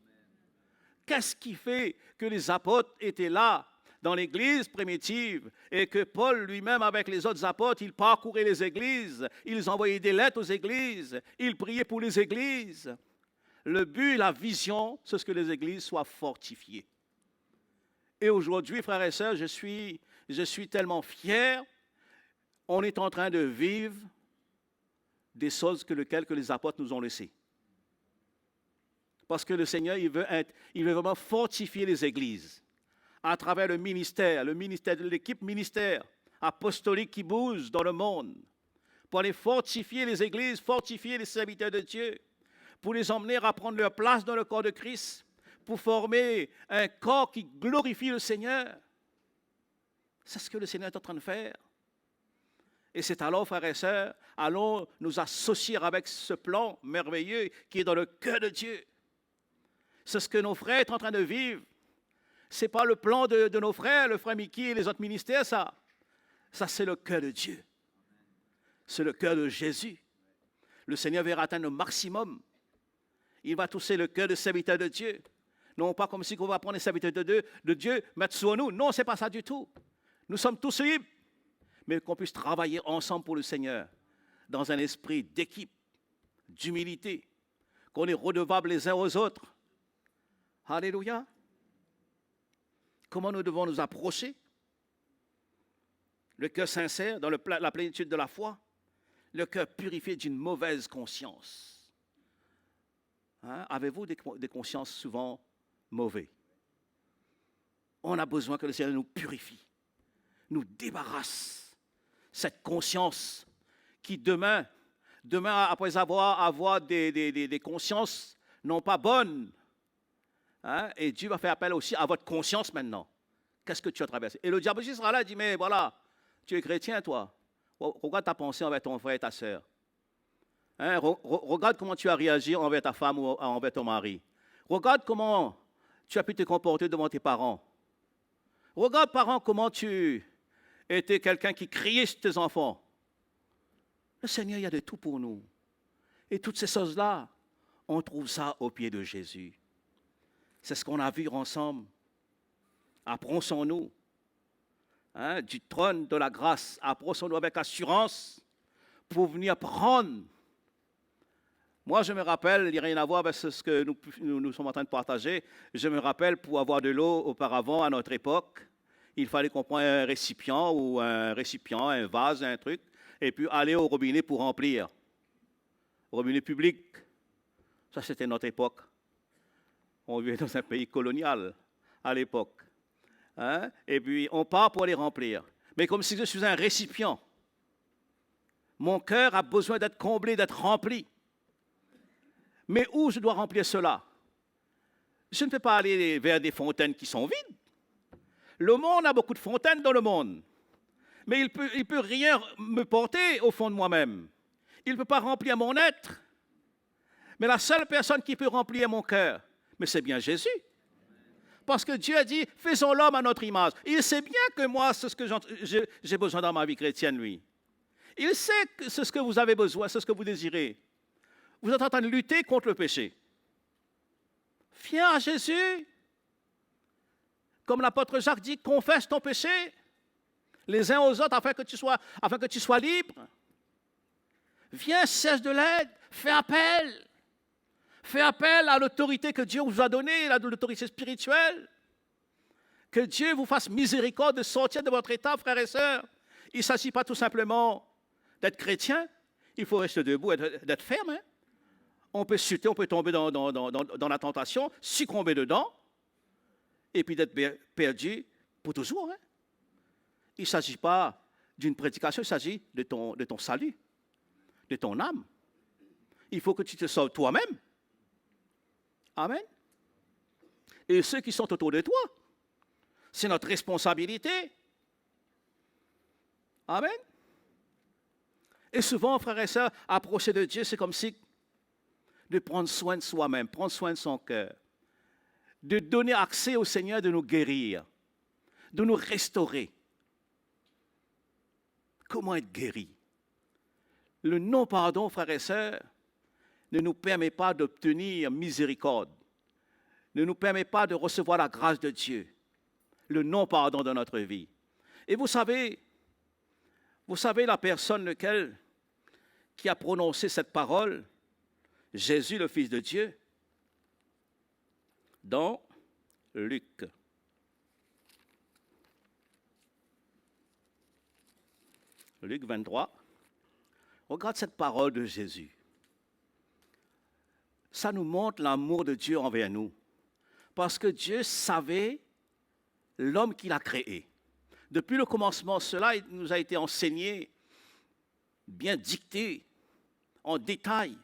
Qu'est-ce qui fait que les apôtres étaient là dans l'église primitive et que Paul lui-même avec les autres apôtres, il parcourait les églises, ils envoyaient des lettres aux églises, ils priaient pour les églises. Le but, la vision, c'est ce que les églises soient fortifiées. Et aujourd'hui, frères et sœurs, je suis tellement fier. On est en train de vivre des choses que les apôtres nous ont laissées. Parce que le Seigneur, il veut vraiment fortifier les églises à travers le ministère de l'équipe ministère apostolique qui bouge dans le monde, pour aller fortifier les églises, fortifier les serviteurs de Dieu, pour les emmener à prendre leur place dans le corps de Christ, pour former un corps qui glorifie le Seigneur. C'est ce que le Seigneur est en train de faire. Et c'est alors, frères et sœurs, allons nous associer avec ce plan merveilleux qui est dans le cœur de Dieu. C'est ce que nos frères sont en train de vivre. Ce n'est pas le plan de nos frères, le frère Mickey et les autres ministères, ça. Ça, c'est le cœur de Dieu. C'est le cœur de Jésus. Le Seigneur va atteindre le maximum. Il va toucher le cœur des serviteurs de Dieu. Non pas comme si on va prendre les serviteurs de Dieu, mettre sur nous. Non, ce n'est pas ça du tout. Nous sommes tous libres. Mais qu'on puisse travailler ensemble pour le Seigneur, dans un esprit d'équipe, d'humilité, qu'on est redevables les uns aux autres. Alléluia. Comment nous devons nous approcher? Le cœur sincère, dans la plénitude de la foi, le cœur purifié d'une mauvaise conscience. Hein? Avez-vous des consciences souvent mauvaises? On a besoin que le Seigneur nous purifie, nous débarrasse cette conscience qui demain après avoir des consciences non pas bonnes, hein, et Dieu va faire appel aussi à votre conscience maintenant. Qu'est-ce que tu as traversé? Et le diable sera là et dit, mais voilà, tu es chrétien toi. Regarde ta pensée envers ton frère et ta sœur. Hein, regarde comment tu as réagi envers ta femme ou envers ton mari. Regarde comment tu as pu te comporter devant tes parents. Regarde, parents, comment tu étais quelqu'un qui criait sur tes enfants. Le Seigneur, il y a de tout pour nous. Et toutes ces choses-là, on trouve ça au pied de Jésus. C'est ce qu'on a vu ensemble. Approchons-nous du trône de la grâce. Approchons-nous avec assurance pour venir prendre. Moi, je me rappelle, il n'y a rien à voir avec ce que nous sommes en train de partager. Je me rappelle, pour avoir de l'eau auparavant, à notre époque, il fallait qu'on prenne un récipient ou un vase, un truc, et puis aller au robinet pour remplir. Robinet public. Ça, c'était notre époque. On vivait dans un pays colonial à l'époque. Hein? Et puis, on part pour aller remplir. Mais comme si je suis un récipient. Mon cœur a besoin d'être comblé, d'être rempli. Mais où je dois remplir cela? Je ne peux pas aller vers des fontaines qui sont vides. Le monde a beaucoup de fontaines dans le monde. Mais il peut rien me porter au fond de moi-même. Il ne peut pas remplir mon être. Mais la seule personne qui peut remplir mon cœur, mais c'est bien Jésus. Parce que Dieu a dit, faisons l'homme à notre image. Il sait bien que moi, c'est ce que j'ai besoin dans ma vie chrétienne, lui. Il sait que c'est ce que vous avez besoin, c'est ce que vous désirez. Vous êtes en train de lutter contre le péché. Viens à Jésus. Comme l'apôtre Jacques dit, confesse ton péché les uns aux autres afin que tu sois libre. Viens, cherche de l'aide, fais appel. Fais appel à l'autorité que Dieu vous a donnée, l'autorité spirituelle. Que Dieu vous fasse miséricorde de sortir de votre état, frères et sœurs. Il ne s'agit pas tout simplement d'être chrétien. Il faut rester debout, d'être ferme. Hein. On peut chuter, on peut tomber dans la tentation, succomber dedans, et puis d'être perdu pour toujours. Hein. Il ne s'agit pas d'une prédication, il s'agit de ton salut, de ton âme. Il faut que tu te sauves toi-même. Amen. Et ceux qui sont autour de toi, c'est notre responsabilité. Amen. Et souvent, frères et sœurs, approcher de Dieu, c'est comme si de prendre soin de soi-même, prendre soin de son cœur, de donner accès au Seigneur de nous guérir, de nous restaurer. Comment être guéri? Le non-pardon, frères et sœurs, ne nous permet pas d'obtenir miséricorde, ne nous permet pas de recevoir la grâce de Dieu, le non-pardon de notre vie. Et vous savez la personne qui a prononcé cette parole, Jésus, le Fils de Dieu, dans Luc. Luc 23. Regarde cette parole de Jésus. Ça nous montre l'amour de Dieu envers nous. Parce que Dieu savait l'homme qu'il a créé. Depuis le commencement, cela nous a été enseigné, bien dicté, en détail,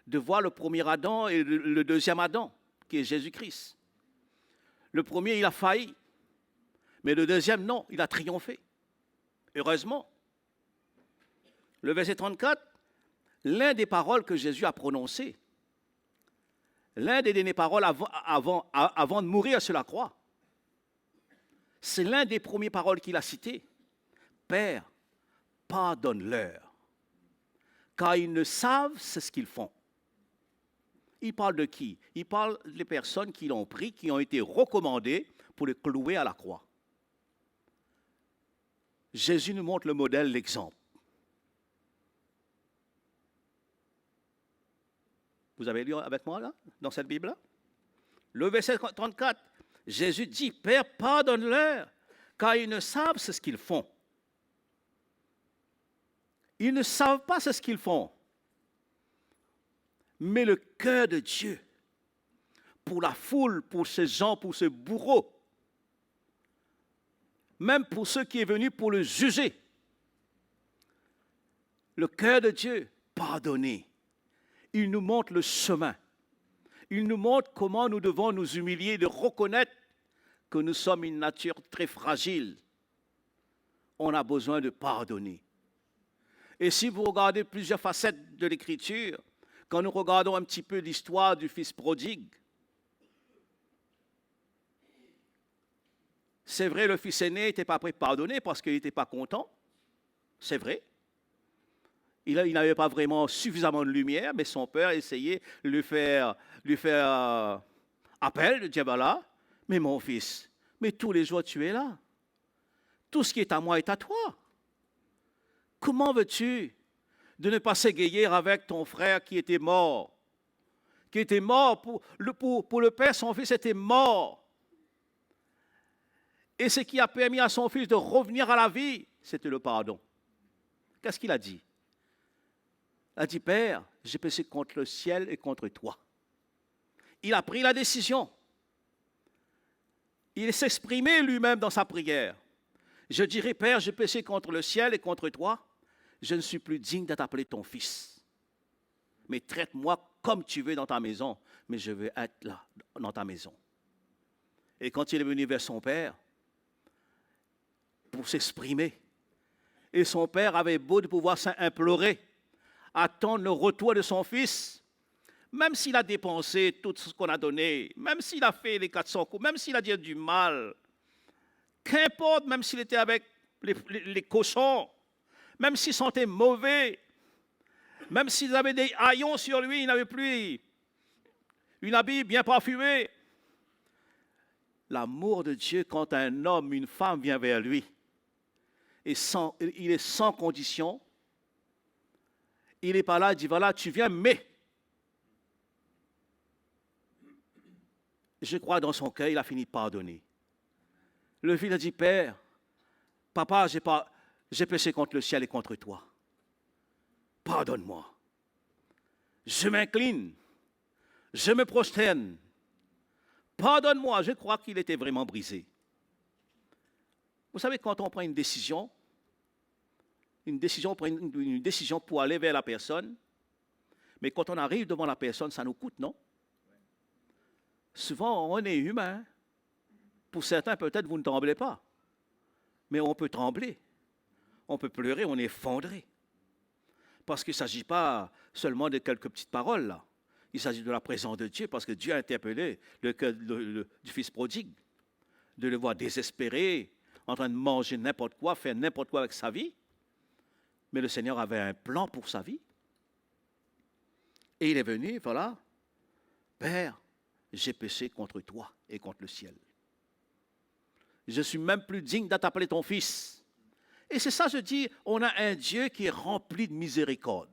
de voir le premier Adam et le deuxième Adam, qui est Jésus-Christ. Le premier, il a failli, mais le deuxième, non, il a triomphé. Heureusement. Le verset 34, l'un des paroles que Jésus a prononcées, l'un des dernières paroles avant de mourir sur la croix, c'est l'un des premières paroles qu'il a citées. Père, pardonne-leur, car ils ne savent ce qu'ils font. Il parle de qui? Il parle des personnes qui l'ont pris, qui ont été recommandées pour le clouer à la croix. Jésus nous montre le modèle, l'exemple. Vous avez lu avec moi là, dans cette Bible-là? Le verset 34, Jésus dit, Père, pardonne-leur, car ils ne savent ce qu'ils font. Ils ne savent pas ce qu'ils font. Mais le cœur de Dieu, pour la foule, pour ces gens, pour ce bourreau, même pour ceux qui sont venus pour le juger, le cœur de Dieu, pardonner. Il nous montre le chemin. Il nous montre comment nous devons nous humilier, de reconnaître que nous sommes une nature très fragile. On a besoin de pardonner. Et si vous regardez plusieurs facettes de l'Écriture, quand nous regardons un petit peu l'histoire du fils prodigue, c'est vrai, le fils aîné n'était pas prêt à pardonner parce qu'il n'était pas content. C'est vrai. Il n'avait pas vraiment suffisamment de lumière, mais son père essayait de lui faire appel, de dire, voilà, mais mon fils, mais tous les jours tu es là. Tout ce qui est à moi est à toi. Comment veux-tu de ne pas s'égayer avec ton frère qui était mort? Qui était mort pour le père, son fils était mort. Et ce qui a permis à son fils de revenir à la vie, c'était le pardon. Qu'est-ce qu'il a dit? Il a dit, Père, j'ai péché contre le ciel et contre toi. Il a pris la décision. Il s'exprimait lui-même dans sa prière. Je dirais, Père, j'ai péché contre le ciel et contre toi. Je ne suis plus digne d'être appelé ton fils. Mais traite-moi comme tu veux dans ta maison, mais je veux être là, dans ta maison. Et quand il est venu vers son père, pour s'exprimer, et son père avait beau de pouvoir s'implorer, attendre le retour de son fils, même s'il a dépensé tout ce qu'on a donné, même s'il a fait les 400 coups, même s'il a dit du mal, qu'importe, même s'il était avec les cochons, même s'il sentait mauvais, même s'il avait des haillons sur lui, il n'avait plus une habit bien parfumée. L'amour de Dieu, quand un homme, une femme vient vers lui, et il est sans condition, il n'est pas là, il dit, voilà, tu viens, mais je crois dans son cœur, il a fini de pardonner. Le fils a dit, Père, papa, j'ai péché contre le ciel et contre toi. Pardonne-moi. Je m'incline. Je me prosterne. Pardonne-moi. Je crois qu'il était vraiment brisé. Vous savez, quand on prend une décision pour aller vers la personne, mais quand on arrive devant la personne, ça nous coûte, non? Souvent, on est humain. Pour certains, peut-être, vous ne tremblez pas. Mais on peut trembler. On peut pleurer, on est effondré. Parce qu'il ne s'agit pas seulement de quelques petites paroles, là. Il s'agit de la présence de Dieu, parce que Dieu a interpellé le cœur du fils prodigue, de le voir désespéré, en train de manger n'importe quoi, faire n'importe quoi avec sa vie. Mais le Seigneur avait un plan pour sa vie. Et il est venu, voilà, Père, j'ai péché contre toi et contre le ciel. Je suis même plus digne de t'appeler ton fils. Et c'est ça, je dis, on a un Dieu qui est rempli de miséricorde.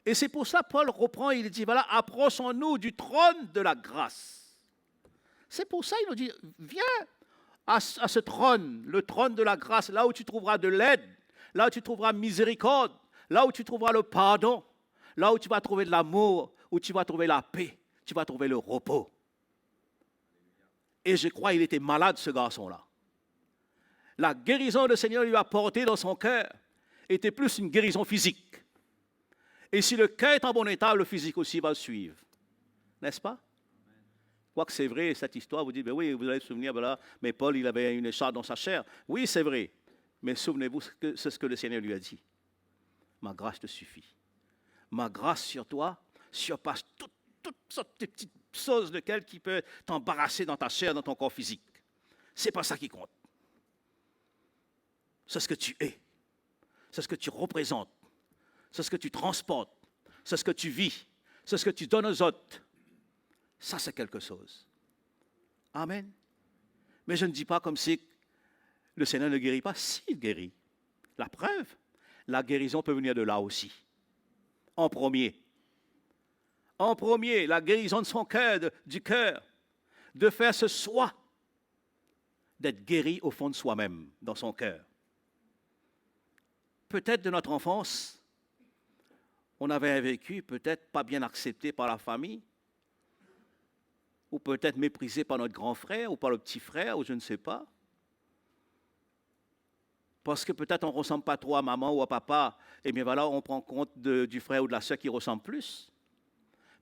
Et c'est pour ça Paul reprend, il dit, voilà, approchons-nous du trône de la grâce. C'est pour ça, il nous dit, viens à ce trône, le trône de la grâce, là où tu trouveras de l'aide, là où tu trouveras miséricorde, là où tu trouveras le pardon, là où tu vas trouver de l'amour, où tu vas trouver la paix, tu vas trouver le repos. Et je crois qu'il était malade, ce garçon-là. La guérison que le Seigneur lui a apportée dans son cœur était plus une guérison physique. Et si le cœur est en bon état, le physique aussi va le suivre. N'est-ce pas? Quoique c'est vrai, cette histoire, vous dites, ben oui, vous allez vous souvenir, ben là, mais Paul, il avait une écharpe dans sa chair. Oui, c'est vrai. Mais souvenez-vous, c'est ce que le Seigneur lui a dit. Ma grâce te suffit. Ma grâce sur toi surpasse toutes sortes de petites choses qui peuvent t'embarrasser dans ta chair, dans ton corps physique. C'est pas ça qui compte. C'est ce que tu es. C'est ce que tu représentes. C'est ce que tu transportes. C'est ce que tu vis. C'est ce que tu donnes aux autres. Ça, c'est quelque chose. Amen. Mais je ne dis pas comme si le Seigneur ne guérit pas. S'il guérit. La preuve, la guérison peut venir de là aussi. En premier. En premier, la guérison de son cœur, du cœur. De faire ce soi. D'être guéri au fond de soi-même, dans son cœur. Peut-être de notre enfance, on avait un vécu peut-être pas bien accepté par la famille, ou peut-être méprisé par notre grand frère, ou par le petit frère, ou je ne sais pas. Parce que peut-être on ne ressemble pas trop à maman ou à papa, et bien voilà, on prend compte du frère ou de la sœur qui ressemble plus.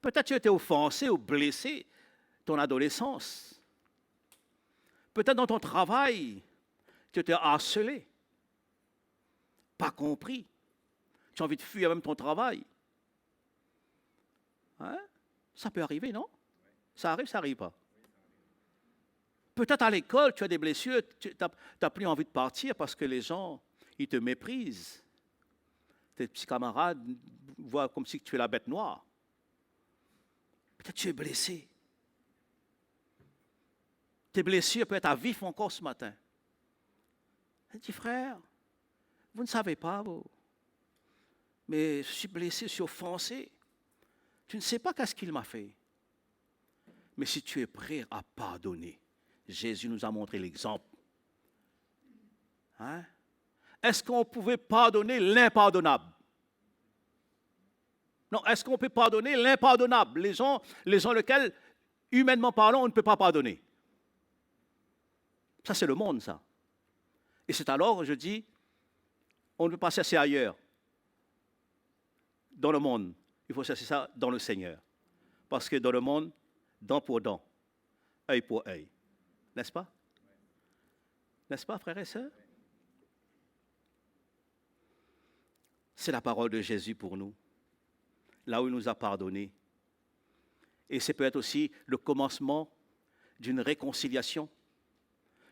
Peut-être tu étais offensé ou blessé ton adolescence. Peut-être dans ton travail, tu étais harcelé, pas compris. Tu as envie de fuir même ton travail. Hein? Ça peut arriver, non? Ça arrive pas? Peut-être à l'école, tu as des blessures, tu n'as plus envie de partir parce que les gens, ils te méprisent. Tes petits camarades voient comme si tu es la bête noire. Peut-être tu es blessé. Tes blessures peuvent être à vif encore ce matin. Elle dit, frère, vous ne savez pas, vous. Mais je suis blessé, je suis offensé. Tu ne sais pas qu'est-ce qu'il m'a fait. Mais si tu es prêt à pardonner, Jésus nous a montré l'exemple. Hein? Est-ce qu'on pouvait pardonner l'impardonnable? Non, est-ce qu'on peut pardonner l'impardonnable? Les gens lesquels, humainement parlant, on ne peut pas pardonner. Ça, c'est le monde, ça. Et c'est alors, je dis, on ne peut pas chercher ailleurs. Dans le monde, il faut chercher ça dans le Seigneur. Parce que dans le monde, dent pour dent, œil pour œil. N'est-ce pas? N'est-ce pas, frères et sœurs? C'est la parole de Jésus pour nous, là où il nous a pardonnés. Et c'est peut-être aussi le commencement d'une réconciliation,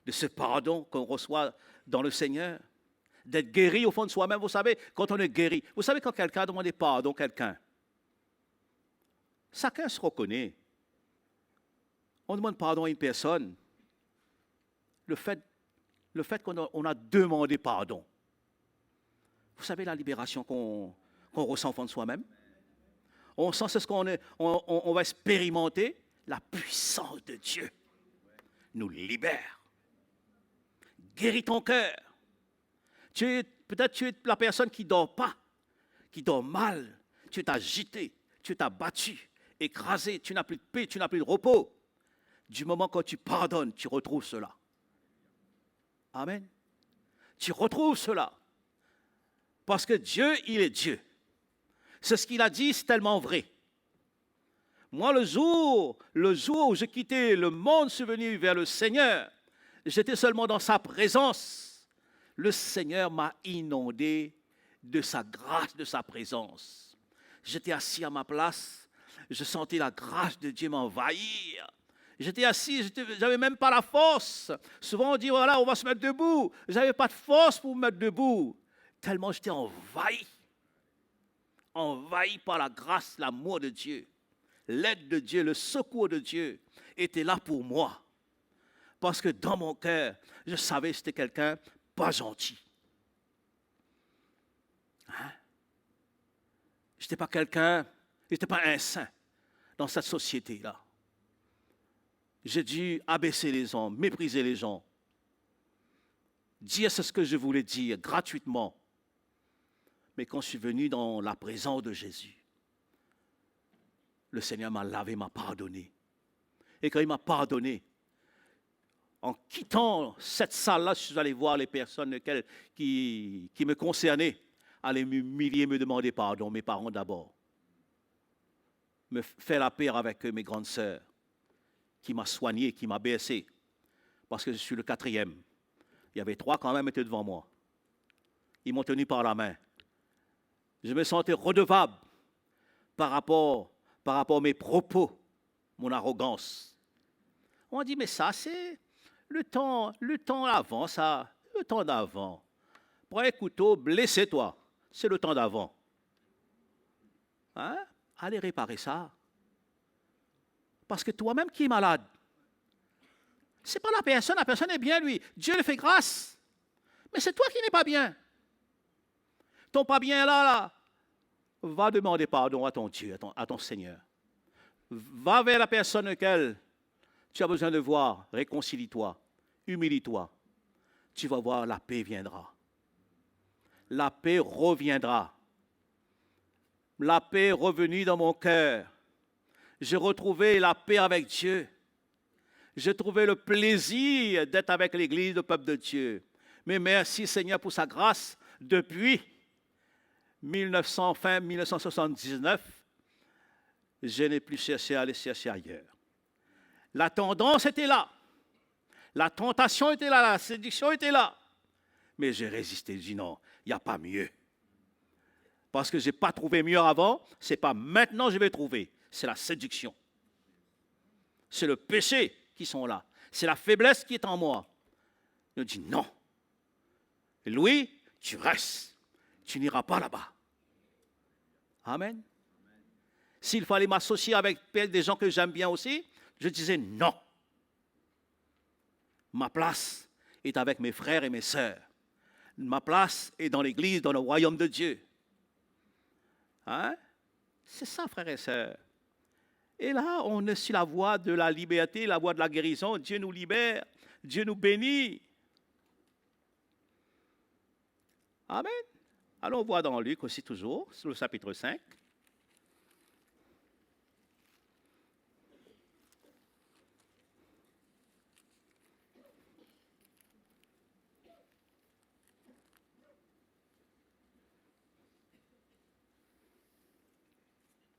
de ce pardon qu'on reçoit dans le Seigneur, d'être guéri au fond de soi-même. Vous savez, quand on est guéri, vous savez quand quelqu'un demande pardon à quelqu'un, chacun se reconnaît. On demande pardon à une personne. Le fait qu'on a demandé pardon. Vous savez la libération qu'on ressent au fond de soi-même? On sent c'est ce on va expérimenter. La puissance de Dieu nous libère. guéris ton cœur. Peut-être tu es la personne qui ne dort pas, qui dort mal. Tu es agité, tu t'es battu, écrasé, tu n'as plus de paix, tu n'as plus de repos. Du moment que tu pardonnes, tu retrouves cela. Amen. Tu retrouves cela. Parce que Dieu, il est Dieu. C'est ce qu'il a dit, c'est tellement vrai. Moi, le jour où je quittais le monde, je suis venu vers le Seigneur, j'étais seulement dans sa présence. Le Seigneur m'a inondé de sa grâce, de sa présence. J'étais assis à ma place, je sentais la grâce de Dieu m'envahir. J'étais assis, je n'avais même pas la force. Souvent on dit, voilà, on va se mettre debout. Je n'avais pas de force pour me mettre debout. Tellement j'étais envahi. Envahi par la grâce, l'amour de Dieu. L'aide de Dieu, le secours de Dieu était là pour moi. Parce que dans mon cœur, je savais que c'était quelqu'un pas gentil. Hein? Je n'étais pas quelqu'un, je n'étais pas un saint dans cette société-là. J'ai dû abaisser les hommes, mépriser les gens. Dire ce que je voulais dire gratuitement. Mais quand je suis venu dans la présence de Jésus, le Seigneur m'a lavé, m'a pardonné. Et quand il m'a pardonné, en quittant cette salle-là, je suis allé voir les personnes qui me concernaient, aller m'humilier, me demander pardon, mes parents d'abord. Me faire la paix avec mes grandes sœurs, qui m'a soigné, qui m'a bercé, parce que je suis le 4e. Il y avait 3 quand même étaient devant moi. Ils m'ont tenu par la main. Je me sentais redevable par rapport à mes propos, mon arrogance. On dit, mais ça, c'est le temps d'avant, ça, le temps d'avant. Prends un couteau, blessez-toi. C'est le temps d'avant. Hein? Allez réparer ça. Parce que toi-même qui es malade, ce n'est pas la personne est bien, lui. Dieu le fait grâce. Mais c'est toi qui n'es pas bien. Ton pas bien là, va demander pardon à ton Dieu, à ton Seigneur. Va vers la personne laquelle tu as besoin de voir, réconcilie-toi, humilie-toi. Tu vas voir, la paix viendra. La paix reviendra. La paix est revenue dans mon cœur. J'ai retrouvé la paix avec Dieu. J'ai trouvé le plaisir d'être avec l'Église, le peuple de Dieu. Mais merci Seigneur pour sa grâce. Depuis fin 1979, je n'ai plus cherché à aller chercher ailleurs. La tendance était là. La tentation était là, la séduction était là. Mais j'ai résisté, j'ai dit non, il n'y a pas mieux. Parce que je n'ai pas trouvé mieux avant, ce n'est pas maintenant que je vais trouver. C'est la séduction. C'est le péché qui sont là. C'est la faiblesse qui est en moi. Je dis non. Louis, tu restes. Tu n'iras pas là-bas. Amen. S'il fallait m'associer avec des gens que j'aime bien aussi, je disais non. Ma place est avec mes frères et mes sœurs. Ma place est dans l'Église, dans le royaume de Dieu. Hein? C'est ça, frères et sœurs. Et là, on est sur la voie de la liberté, la voie de la guérison. Dieu nous libère, Dieu nous bénit. Amen. Allons voir dans Luc aussi toujours, sur le chapitre 5.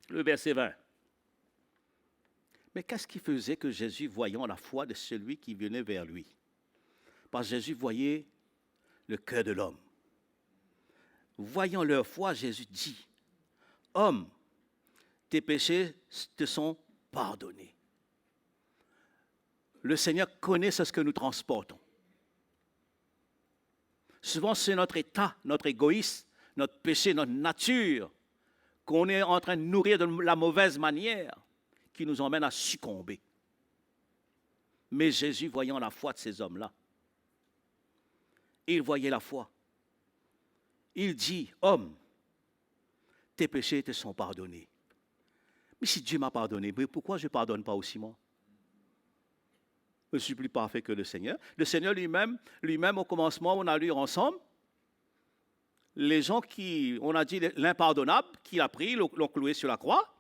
Le verset 20. Mais qu'est-ce qui faisait que Jésus, voyant la foi de celui qui venait vers lui? Parce que Jésus voyait le cœur de l'homme. Voyant leur foi, Jésus dit, « Homme, tes péchés te sont pardonnés. » Le Seigneur connaît ce que nous transportons. Souvent, c'est notre état, notre égoïsme, notre péché, notre nature, qu'on est en train de nourrir de la mauvaise manière, qui nous emmène à succomber. Mais Jésus, voyant la foi de ces hommes-là, il voyait la foi. Il dit, homme, tes péchés te sont pardonnés. Mais si Dieu m'a pardonné, mais pourquoi je ne pardonne pas aussi moi? Je suis plus parfait que le Seigneur. Le Seigneur lui-même, au commencement, on a lu ensemble, les gens qui, on a dit l'impardonnable, qu'il a pris, l'ont cloué sur la croix.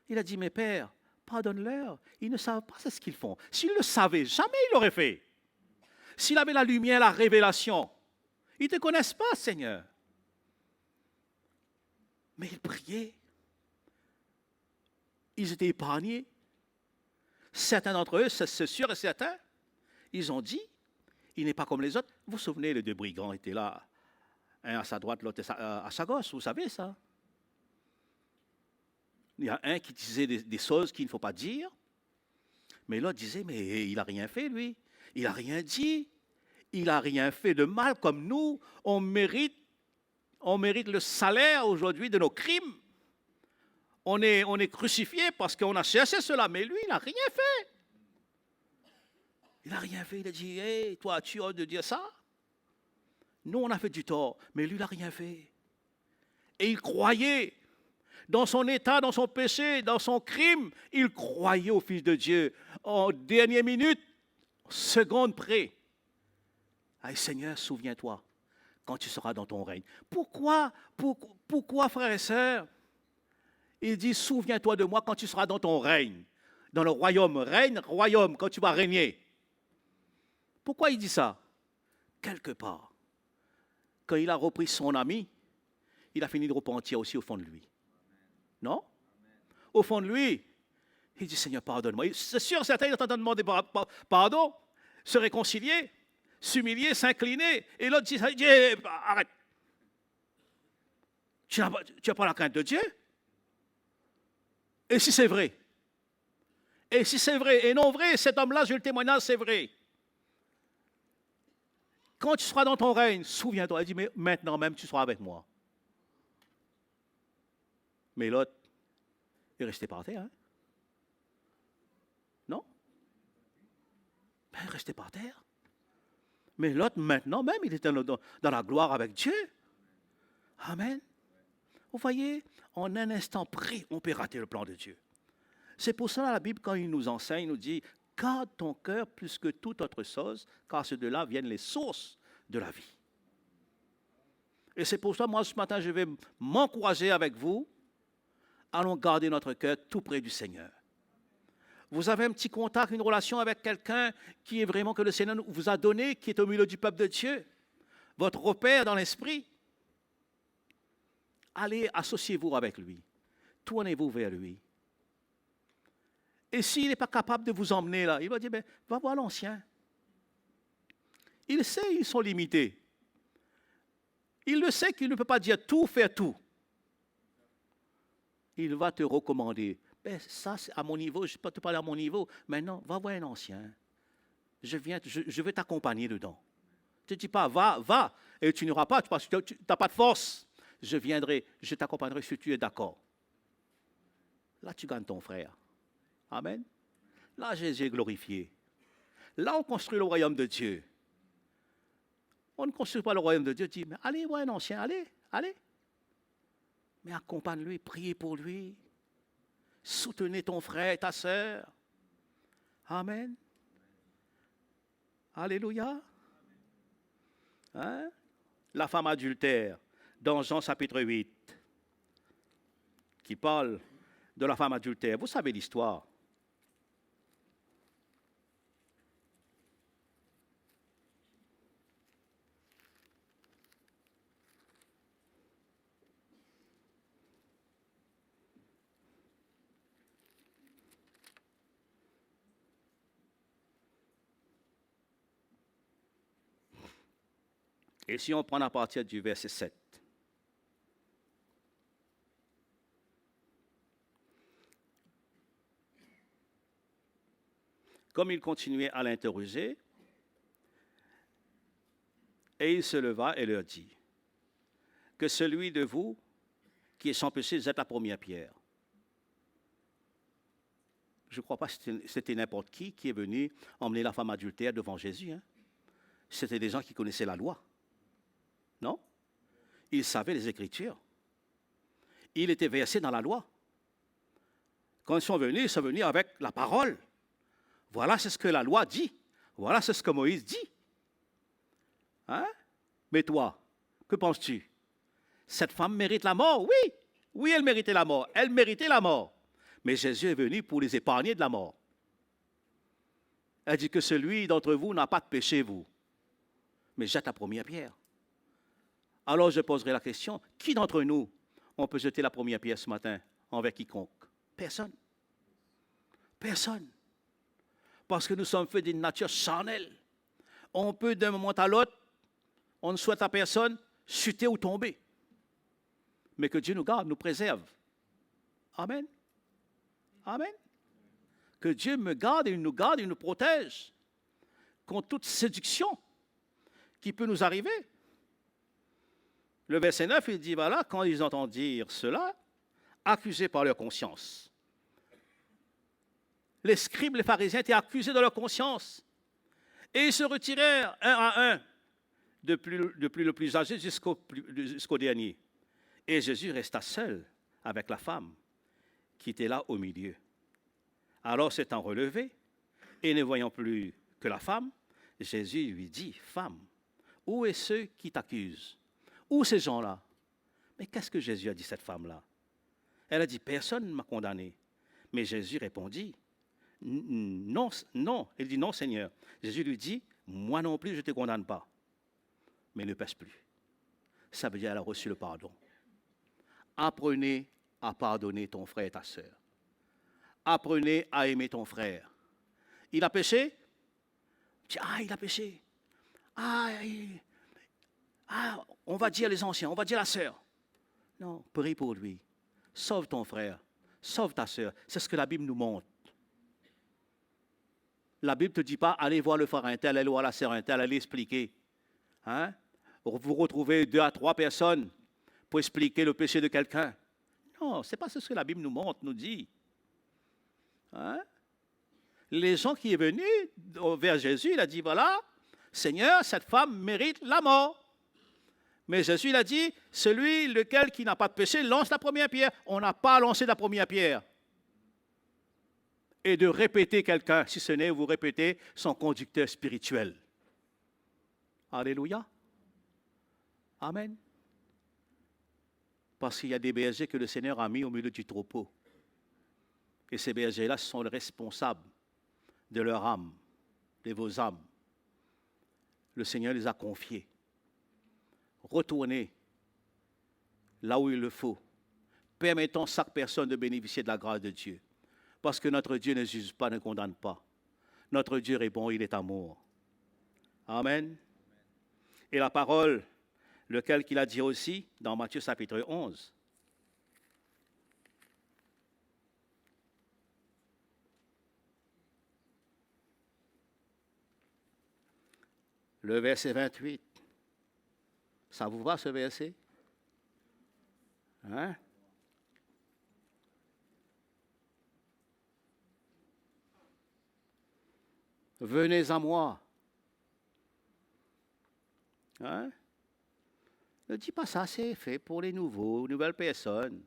Il a dit, mais Père, pardonne-leur. Ils ne savent pas ce qu'ils font. S'ils le savaient, jamais ils l'auraient fait. S'il avait la lumière, la révélation, ils ne te connaissent pas, Seigneur. Mais ils priaient. Ils étaient épargnés. Certains d'entre eux, c'est sûr et certain, ils ont dit, il n'est pas comme les autres. Vous vous souvenez, les deux brigands étaient là, un à sa droite, l'autre à sa gauche, vous savez ça. Il y a un qui disait des choses qu'il ne faut pas dire, mais l'autre disait, mais il n'a rien fait, lui. Il n'a rien dit. Il n'a rien fait de mal comme nous. On mérite le salaire aujourd'hui de nos crimes. On est crucifié parce qu'on a cherché cela, mais lui, il n'a rien fait. Il n'a rien fait. Il a dit, hey, toi, tu oses de dire ça? Nous, on a fait du tort, mais lui, il n'a rien fait. Et il croyait. Dans son état, dans son péché, dans son crime, il croyait au Fils de Dieu. En dernière minute, seconde près. Aïe Seigneur, souviens-toi quand tu seras dans ton règne. Pourquoi, frères et sœurs? Il dit, souviens-toi de moi quand tu seras dans ton règne. Dans le royaume, règne, royaume, quand tu vas régner. Pourquoi il dit ça? Quelque part, quand il a repris son ami, il a fini de repentir aussi au fond de lui. Non? Au fond de lui, il dit, Seigneur, pardonne-moi. C'est sûr, certains, il est en train de demander pardon, se réconcilier, s'humilier, s'incliner. Et l'autre dit, arrête. Tu n'as pas la crainte de Dieu? Et si c'est vrai? Et si c'est vrai et non vrai, cet homme-là, je le témoignage, c'est vrai. Quand tu seras dans ton règne, souviens-toi. Il dit, mais maintenant même, tu seras avec moi. Mais l'autre est resté par terre. Hein? Non? Ben, il est resté par terre. Mais l'autre, maintenant même, il était dans la gloire avec Dieu. Amen. Vous voyez, en un instant pris, on peut rater le plan de Dieu. C'est pour cela la Bible, quand il nous enseigne, il nous dit, garde ton cœur plus que toute autre chose, car c'est de là viennent les sources de la vie. Et c'est pour ça, moi, ce matin, je vais m'encourager avec vous. Allons garder notre cœur tout près du Seigneur. Vous avez un petit contact, une relation avec quelqu'un qui est vraiment que le Seigneur vous a donné, qui est au milieu du peuple de Dieu. Votre repère dans l'esprit. Allez, associez-vous avec lui. Tournez-vous vers lui. Et s'il n'est pas capable de vous emmener là, il va dire, ben, va voir l'ancien. Il sait, ils sont limités. Il le sait qu'il ne peut pas dire tout, faire tout. Il va te recommander. Ben, ça, c'est à mon niveau, je ne peux pas te parler à mon niveau. Maintenant, va voir un ancien. Je vais t'accompagner dedans. Ne te dis pas, va, et tu n'iras pas, parce que tu n'as pas de force. Je viendrai, je t'accompagnerai si tu es d'accord. Là, tu gagnes ton frère. Amen. Là, Jésus est glorifié. Là, on construit le royaume de Dieu. On ne construit pas le royaume de Dieu. Dit, mais allez voir un ancien, allez. Mais accompagne-lui, priez pour lui. Soutenez ton frère, ta sœur. Amen. Alléluia. Hein? La femme adultère, dans Jean chapitre 8, qui parle de la femme adultère. Vous savez l'histoire. Et si on prend à partir du verset 7. Comme il continuait à l'interroger, et il se leva et leur dit, que celui de vous qui est sans péché jette la première pierre. Je ne crois pas que c'était n'importe qui est venu emmener la femme adultère devant Jésus. Hein. C'était des gens qui connaissaient la loi. Non? Ils savaient les Écritures. Ils étaient versés dans la loi. Quand ils sont venus avec la parole. Voilà, c'est ce que la loi dit. Voilà c'est ce que Moïse dit. Hein? Mais toi, que penses-tu? Cette femme mérite la mort? Oui. Oui, elle méritait la mort. Elle méritait la mort. Mais Jésus est venu pour les épargner de la mort. Elle dit que celui d'entre vous n'a pas de péché, vous. Mais jette la première pierre. Alors je poserai la question, qui d'entre nous, on peut jeter la première pierre ce matin envers quiconque? Personne. Personne. Parce que nous sommes faits d'une nature charnelle. On peut d'un moment à l'autre, on ne souhaite à personne chuter ou tomber. Mais que Dieu nous garde, nous préserve. Amen. Amen. Que Dieu me garde, il nous protège contre toute séduction qui peut nous arriver. Le verset 9, il dit, voilà, quand ils entendent dire cela, accusés par leur conscience. Les scribes, les pharisiens étaient accusés de leur conscience. Et ils se retirèrent un à un, depuis le plus âgé jusqu'au dernier. Et Jésus resta seul avec la femme qui était là au milieu. Alors s'étant relevé, et ne voyant plus que la femme, Jésus lui dit, femme, où est ceux qui t'accusent? Où ces gens-là? Mais qu'est-ce que Jésus a dit à cette femme-là? Elle a dit, personne ne m'a condamné. Mais Jésus répondit, non, non. Elle dit, non Seigneur. Jésus lui dit, moi non plus je ne te condamne pas. Mais ne pêche plus. Ça veut dire qu'elle a reçu le pardon. Apprenez à pardonner ton frère et ta sœur. Apprenez à aimer ton frère. Il a péché? Il a péché. On va dire les anciens, on va dire la sœur. Non, prie pour lui. Sauve ton frère, sauve ta sœur. C'est ce que la Bible nous montre. La Bible ne te dit pas, allez voir le frère un tel, allez voir la sœur un tel, allez expliquer. Hein? Vous retrouvez 2 à 3 personnes pour expliquer le péché de quelqu'un. Non, ce n'est pas ce que la Bible nous montre, nous dit. Hein? Les gens qui sont venus vers Jésus, il a dit, voilà, Seigneur, cette femme mérite la mort. Mais Jésus, il a dit, celui lequel qui n'a pas de péché, lance la première pierre. On n'a pas lancé la première pierre. Et de répéter quelqu'un, si ce n'est vous répétez son conducteur spirituel. Alléluia. Amen. Parce qu'il y a des bergers que le Seigneur a mis au milieu du troupeau. Et ces bergers-là sont les responsables de leur âme, de vos âmes. Le Seigneur les a confiés. Retournez là où il le faut. Permettons à chaque personne de bénéficier de la grâce de Dieu. Parce que notre Dieu ne juge pas, ne condamne pas. Notre Dieu est bon, il est amour. Amen. Et la parole, lequel qu'il a dit aussi dans Matthieu chapitre 11. Le verset 28. Ça vous va ce verset? Hein? Venez à moi. Hein? Ne dis pas ça, c'est fait pour les nouveaux, nouvelles personnes.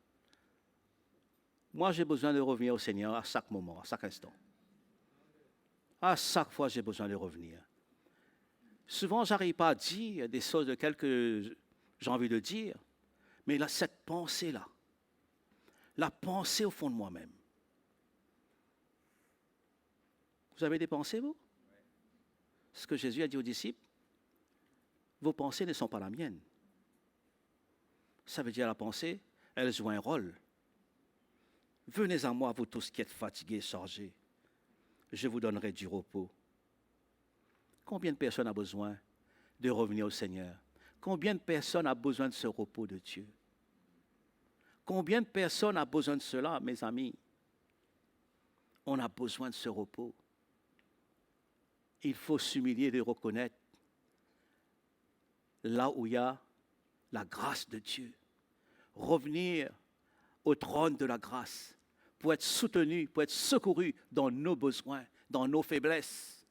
Moi, j'ai besoin de revenir au Seigneur à chaque moment, à chaque instant. À chaque fois, j'ai besoin de revenir. Souvent, je n'arrive pas à dire des choses de que j'ai envie de dire, mais là, cette pensée-là, la pensée au fond de moi-même. Vous avez des pensées, vous? Ce que Jésus a dit aux disciples, vos pensées ne sont pas la mienne. Ça veut dire la pensée, elle joue un rôle. Venez à moi, vous tous qui êtes fatigués, chargés. Je vous donnerai du repos. Combien de personnes ont besoin de revenir au Seigneur? Combien de personnes ont besoin de ce repos de Dieu? Combien de personnes ont besoin de cela, mes amis? On a besoin de ce repos. Il faut s'humilier et reconnaître là où il y a la grâce de Dieu. Revenir au trône de la grâce pour être soutenu, pour être secouru dans nos besoins, dans nos faiblesses.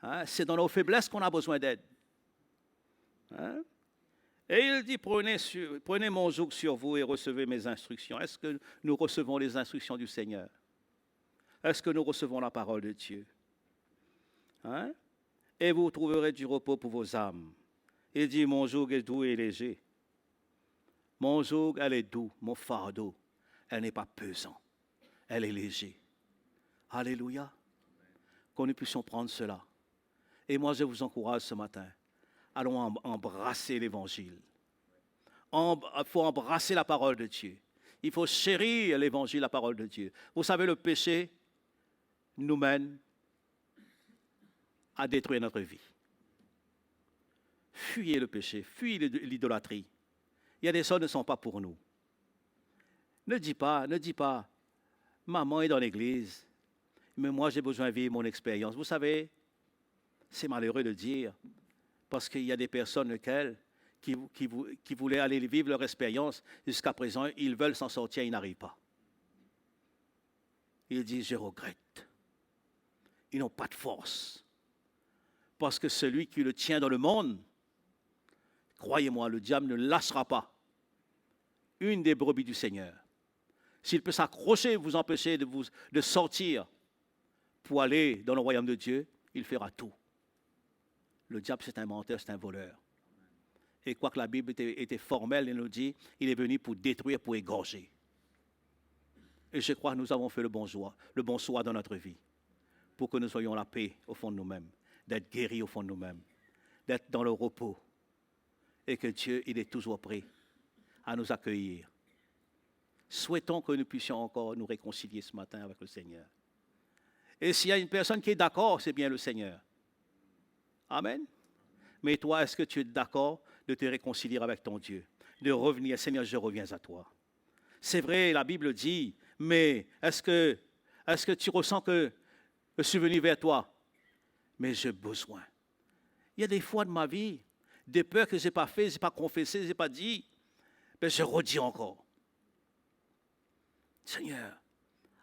Hein? C'est dans nos faiblesses qu'on a besoin d'aide. Hein? Et il dit, prenez mon joug sur vous et recevez mes instructions. Est-ce que nous recevons les instructions du Seigneur? Est-ce que nous recevons la parole de Dieu? Hein? Et vous trouverez du repos pour vos âmes. Il dit, mon joug est doux et léger. Mon joug, elle est doux. Mon fardeau, elle n'est pas pesant. Elle est léger. Alléluia. Que nous puissions prendre cela. Et moi, je vous encourage ce matin. Allons embrasser l'Évangile. Il faut embrasser la parole de Dieu. Il faut chérir l'Évangile, la parole de Dieu. Vous savez, le péché nous mène à détruire notre vie. Fuyez le péché, fuyez l'idolâtrie. Il y a des choses qui ne sont pas pour nous. Ne dis pas, maman est dans l'église, mais moi j'ai besoin de vivre mon expérience. Vous savez, c'est malheureux de dire, parce qu'il y a des personnes qui voulaient aller vivre leur expérience, jusqu'à présent, ils veulent s'en sortir, ils n'arrivent pas. Ils disent, je regrette. Ils n'ont pas de force. Parce que celui qui le tient dans le monde, croyez-moi, le diable ne lâchera pas une des brebis du Seigneur. S'il peut s'accrocher, vous empêcher de sortir pour aller dans le royaume de Dieu, il fera tout. Le diable, c'est un menteur, c'est un voleur. Et quoique la Bible était formelle, elle nous dit, il est venu pour détruire, pour égorger. Et je crois que nous avons fait le bon choix dans notre vie, pour que nous soyons la paix au fond de nous-mêmes, d'être guéris au fond de nous-mêmes, d'être dans le repos, et que Dieu, il est toujours prêt à nous accueillir. Souhaitons que nous puissions encore nous réconcilier ce matin avec le Seigneur. Et s'il y a une personne qui est d'accord, c'est bien le Seigneur. Amen. Mais toi, est-ce que tu es d'accord de te réconcilier avec ton Dieu, de revenir, Seigneur, je reviens à toi. C'est vrai, la Bible dit, mais est-ce que tu ressens que je suis venu vers toi? Mais j'ai besoin. Il y a des fois de ma vie, des peurs que je n'ai pas fait, je n'ai pas confessé, je n'ai pas dit, mais je redis encore. Seigneur,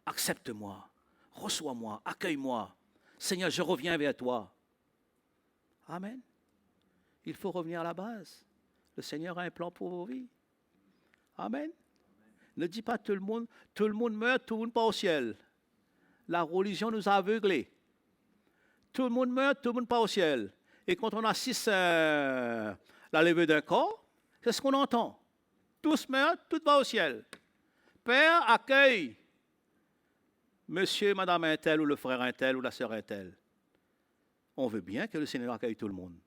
accepte-moi, reçois-moi, accueille-moi. Seigneur, je reviens vers toi. Amen. Il faut revenir à la base. Le Seigneur a un plan pour vos vies. Amen. Ne dis pas tout le monde meurt, tout le monde part au ciel. La religion nous a aveuglés. Tout le monde meurt, tout le monde part au ciel. Et quand on assiste à la levée d'un corps, c'est ce qu'on entend. Tous meurent, tout va au ciel. Père, accueille monsieur, madame un tel, ou le frère un tel, ou la sœur un tel. On veut bien que le Seigneur accueille tout le monde.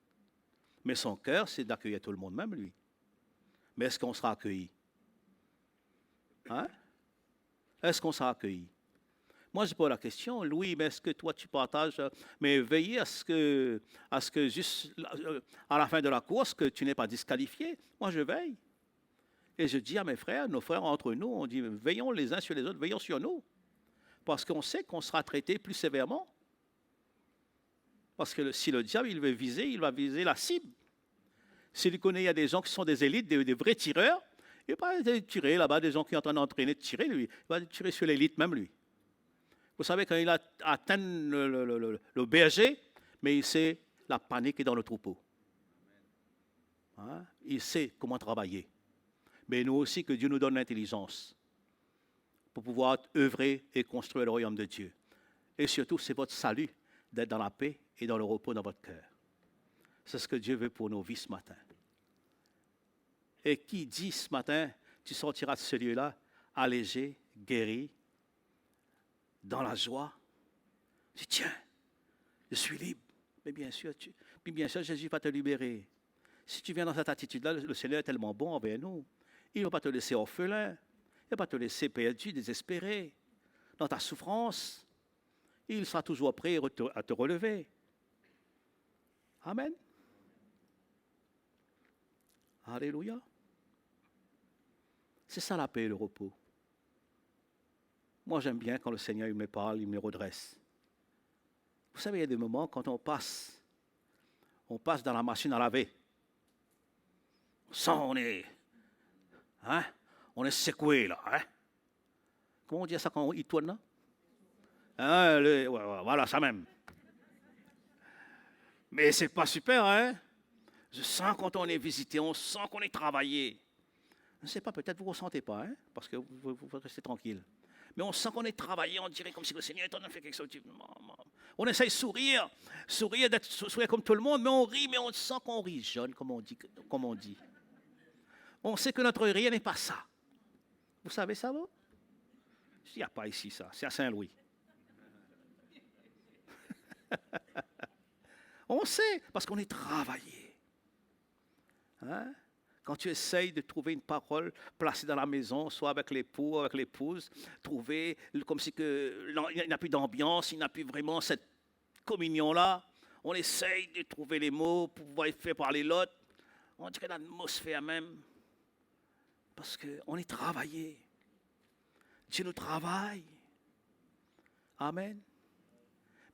Mais son cœur, c'est d'accueillir tout le monde, même lui. Mais est-ce qu'on sera accueilli? Hein? Est-ce qu'on sera accueilli? Moi, je pose la question, Louis, mais est-ce que toi, tu partages, mais veillez à ce que juste à la fin de la course, que tu n'es pas disqualifié. Moi, je veille. Et je dis à mes frères, nos frères entre nous, on dit, veillons les uns sur les autres, veillons sur nous. Parce qu'on sait qu'on sera traité plus sévèrement. Parce que si le diable, il va viser la cible. S'il connaît, il y a des gens qui sont des élites, des vrais tireurs, il ne va pas tirer là-bas, des gens qui sont en train d'entraîner, de tirer, lui. Il va tirer sur l'élite, même lui. Vous savez, quand il a atteint le berger, mais il sait la panique est dans le troupeau. Hein? Il sait comment travailler. Mais nous aussi, que Dieu nous donne l'intelligence pour pouvoir œuvrer et construire le royaume de Dieu. Et surtout, c'est votre salut d'être dans la paix et dans le repos dans votre cœur. C'est ce que Dieu veut pour nos vies ce matin. Et qui dit ce matin, tu sortiras de ce lieu-là, allégé, guéri, dans la joie. Dis, tiens, je suis libre. Mais bien sûr, Jésus va te libérer. Si tu viens dans cette attitude-là, le Seigneur est tellement bon envers nous. Il ne va pas te laisser orphelin. Il ne va pas te laisser perdu, désespéré. Dans ta souffrance, il sera toujours prêt à te relever. Amen. Alléluia. C'est ça la paix et le repos. Moi, j'aime bien quand le Seigneur il me parle, il me redresse. Vous savez, il y a des moments quand on passe dans la machine à laver. On sent, on est secoué là. Hein? Comment on dit ça quand il tourne là? Voilà, ça même. Mais c'est pas super, hein? Je sens quand on est visité, on sent qu'on est travaillé. Je ne sais pas, peut-être vous ne ressentez pas, hein? Parce que vous restez tranquille. Mais on sent qu'on est travaillé, on dirait comme si le Seigneur est en train de faire quelque chose. On essaye de sourire, Sourire, d'être sourire comme tout le monde, mais on rit, mais on sent qu'on rit jaune, comme on dit. On sait que notre rire n'est pas ça. Vous savez ça, vous? Il n'y a pas ici ça, c'est à Saint-Louis. On sait, parce qu'on est travaillé. Hein? Quand tu essayes de trouver une parole placée dans la maison, soit avec l'époux, avec l'épouse, trouver comme si il n'y a plus d'ambiance, il n'y a plus vraiment cette communion-là. On essaye de trouver les mots pour pouvoir faire parler l'autre. On dirait l'atmosphère même. Parce qu'on est travaillé. Dieu nous travaille. Amen.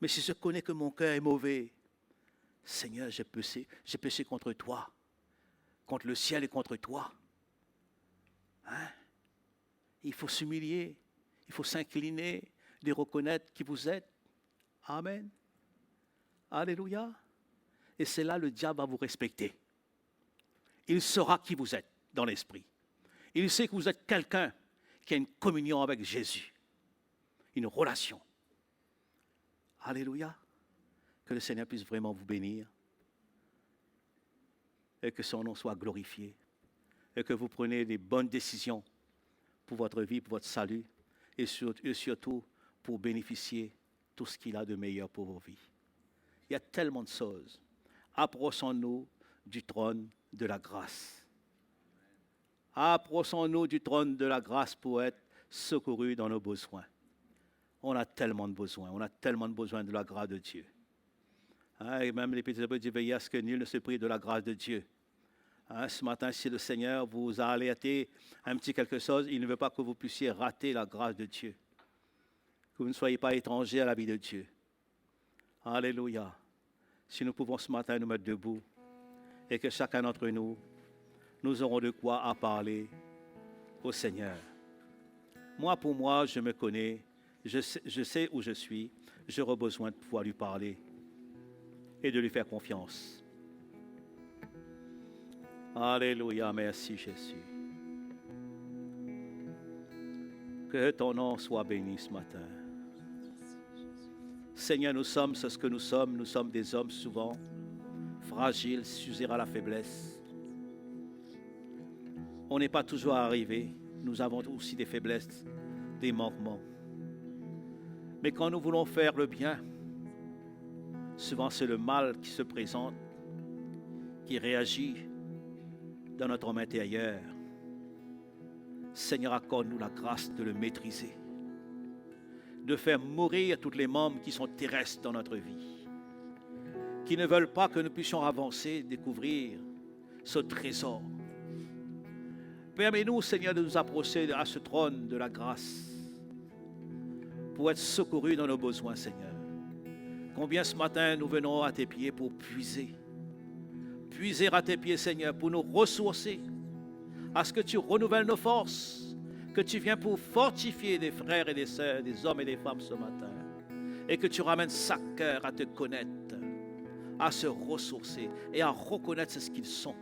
Mais si je connais que mon cœur est mauvais, Seigneur, j'ai péché contre toi, contre le ciel et contre toi. Hein? Il faut s'humilier, il faut s'incliner, de reconnaître qui vous êtes. Amen. Alléluia. Et c'est là le diable va vous respecter. Il saura qui vous êtes dans l'esprit. Il sait que vous êtes quelqu'un qui a une communion avec Jésus, une relation. Alléluia. Que le Seigneur puisse vraiment vous bénir et que son nom soit glorifié et que vous preniez les bonnes décisions pour votre vie, pour votre salut et surtout pour bénéficier tout ce qu'il a de meilleur pour vos vies. Il y a tellement de choses. Approchons-nous du trône de la grâce. Approchons-nous du trône de la grâce pour être secourus dans nos besoins. On a tellement de besoins de la grâce de Dieu. Hein, et même l'Épître dit, veillez à ce que nul ne se prive de la grâce de Dieu. Hein, ce matin, si le Seigneur vous a alerté un petit quelque chose, il ne veut pas que vous puissiez rater la grâce de Dieu. Que vous ne soyez pas étrangers à la vie de Dieu. Alléluia. Si nous pouvons ce matin nous mettre debout et que chacun d'entre nous, nous aurons de quoi à parler au Seigneur. Moi, pour moi, je me connais, je sais où je suis, j'aurai besoin de pouvoir lui parler et de lui faire confiance. Alléluia, merci Jésus. Que ton nom soit béni ce matin. Seigneur, nous sommes ce que nous sommes des hommes souvent fragiles, sujets à la faiblesse. On n'est pas toujours arrivé, nous avons aussi des faiblesses, des manquements. Mais quand nous voulons faire le bien, souvent c'est le mal qui se présente, qui réagit dans notre homme intérieur. Seigneur, accorde-nous la grâce de le maîtriser, de faire mourir tous les membres qui sont terrestres dans notre vie, qui ne veulent pas que nous puissions avancer, découvrir ce trésor. Permets-nous, Seigneur, de nous approcher à ce trône de la grâce pour être secourus dans nos besoins, Seigneur. Combien ce matin nous venons à tes pieds pour puiser à tes pieds, Seigneur, pour nous ressourcer, à ce que tu renouvelles nos forces, que tu viens pour fortifier des frères et des sœurs, des hommes et des femmes ce matin, et que tu ramènes chaque cœur à te connaître, à se ressourcer et à reconnaître ce qu'ils sont.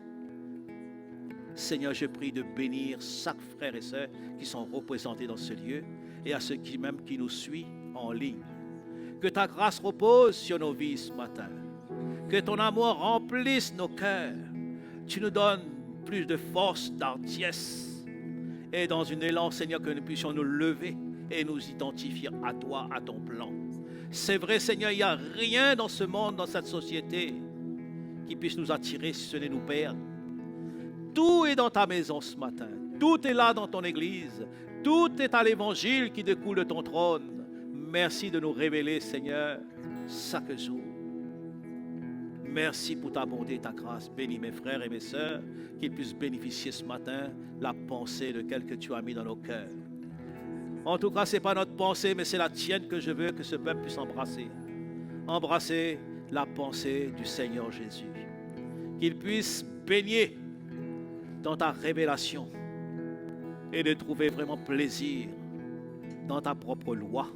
Seigneur, je prie de bénir chaque frère et sœur qui sont représentés dans ce lieu et à ceux qui nous suivent en ligne. Que ta grâce repose sur nos vies ce matin. Que ton amour remplisse nos cœurs. Tu nous donnes plus de force, d'hardiesse. Et dans une élan, Seigneur, que nous puissions nous lever et nous identifier à toi, à ton plan. C'est vrai, Seigneur, il n'y a rien dans ce monde, dans cette société, qui puisse nous attirer si ce n'est nous perdre. Tout est dans ta maison ce matin. Tout est là dans ton église. Tout est à l'évangile qui découle de ton trône. Merci de nous révéler, Seigneur, chaque jour. Merci pour ta bonté et ta grâce. Bénis mes frères et mes sœurs, qu'ils puissent bénéficier ce matin la pensée de quel que tu as mis dans nos cœurs. En tout cas, ce n'est pas notre pensée, mais c'est la tienne que je veux que ce peuple puisse embrasser. Embrasser la pensée du Seigneur Jésus. Qu'il puisse baigner dans ta révélation et de trouver vraiment plaisir dans ta propre loi.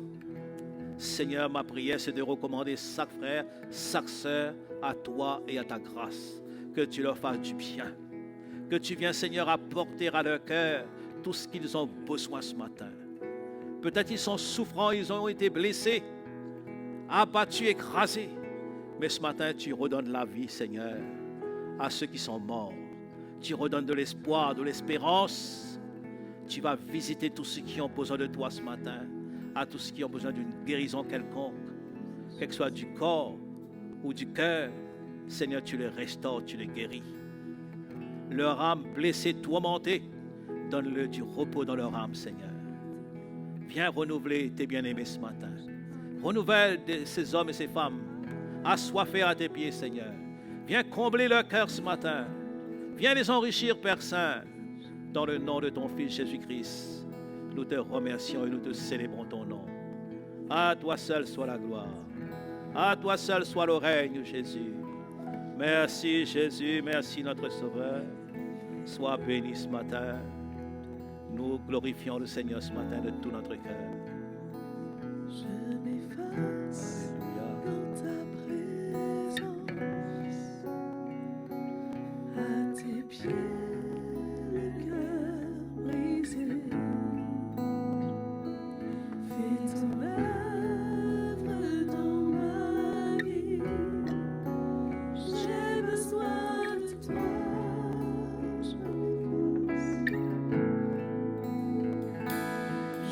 Seigneur, ma prière, c'est de recommander chaque frère, chaque sœur à toi et à ta grâce. Que tu leur fasses du bien. Que tu viennes, Seigneur, apporter à leur cœur tout ce qu'ils ont besoin ce matin. Peut-être ils sont souffrants, ils ont été blessés, abattus, écrasés. Mais ce matin, tu redonnes la vie, Seigneur, à ceux qui sont morts. Tu redonnes de l'espoir, de l'espérance. Tu vas visiter tous ceux qui ont besoin de toi ce matin, à tous ceux qui ont besoin d'une guérison quelconque, quel que soit du corps ou du cœur. Seigneur, tu les restaures, tu les guéris. Leur âme blessée, tourmentée, donne-le du repos dans leur âme, Seigneur. Viens renouveler tes bien-aimés ce matin. Renouvelle ces hommes et ces femmes assoiffés à tes pieds, Seigneur. Viens combler leur cœur ce matin. Viens les enrichir, Père Saint, dans le nom de ton Fils Jésus-Christ. Nous te remercions et nous te célébrons ton nom. À toi seul soit la gloire. À toi seul soit le règne, Jésus. Merci, Jésus. Merci, notre Sauveur. Sois béni ce matin. Nous glorifions le Seigneur ce matin de tout notre cœur. Je m'efface dans ta présence, à tes pieds le cœur brisé. Fais ton œuvre dans ma vie. J'ai besoin de toi.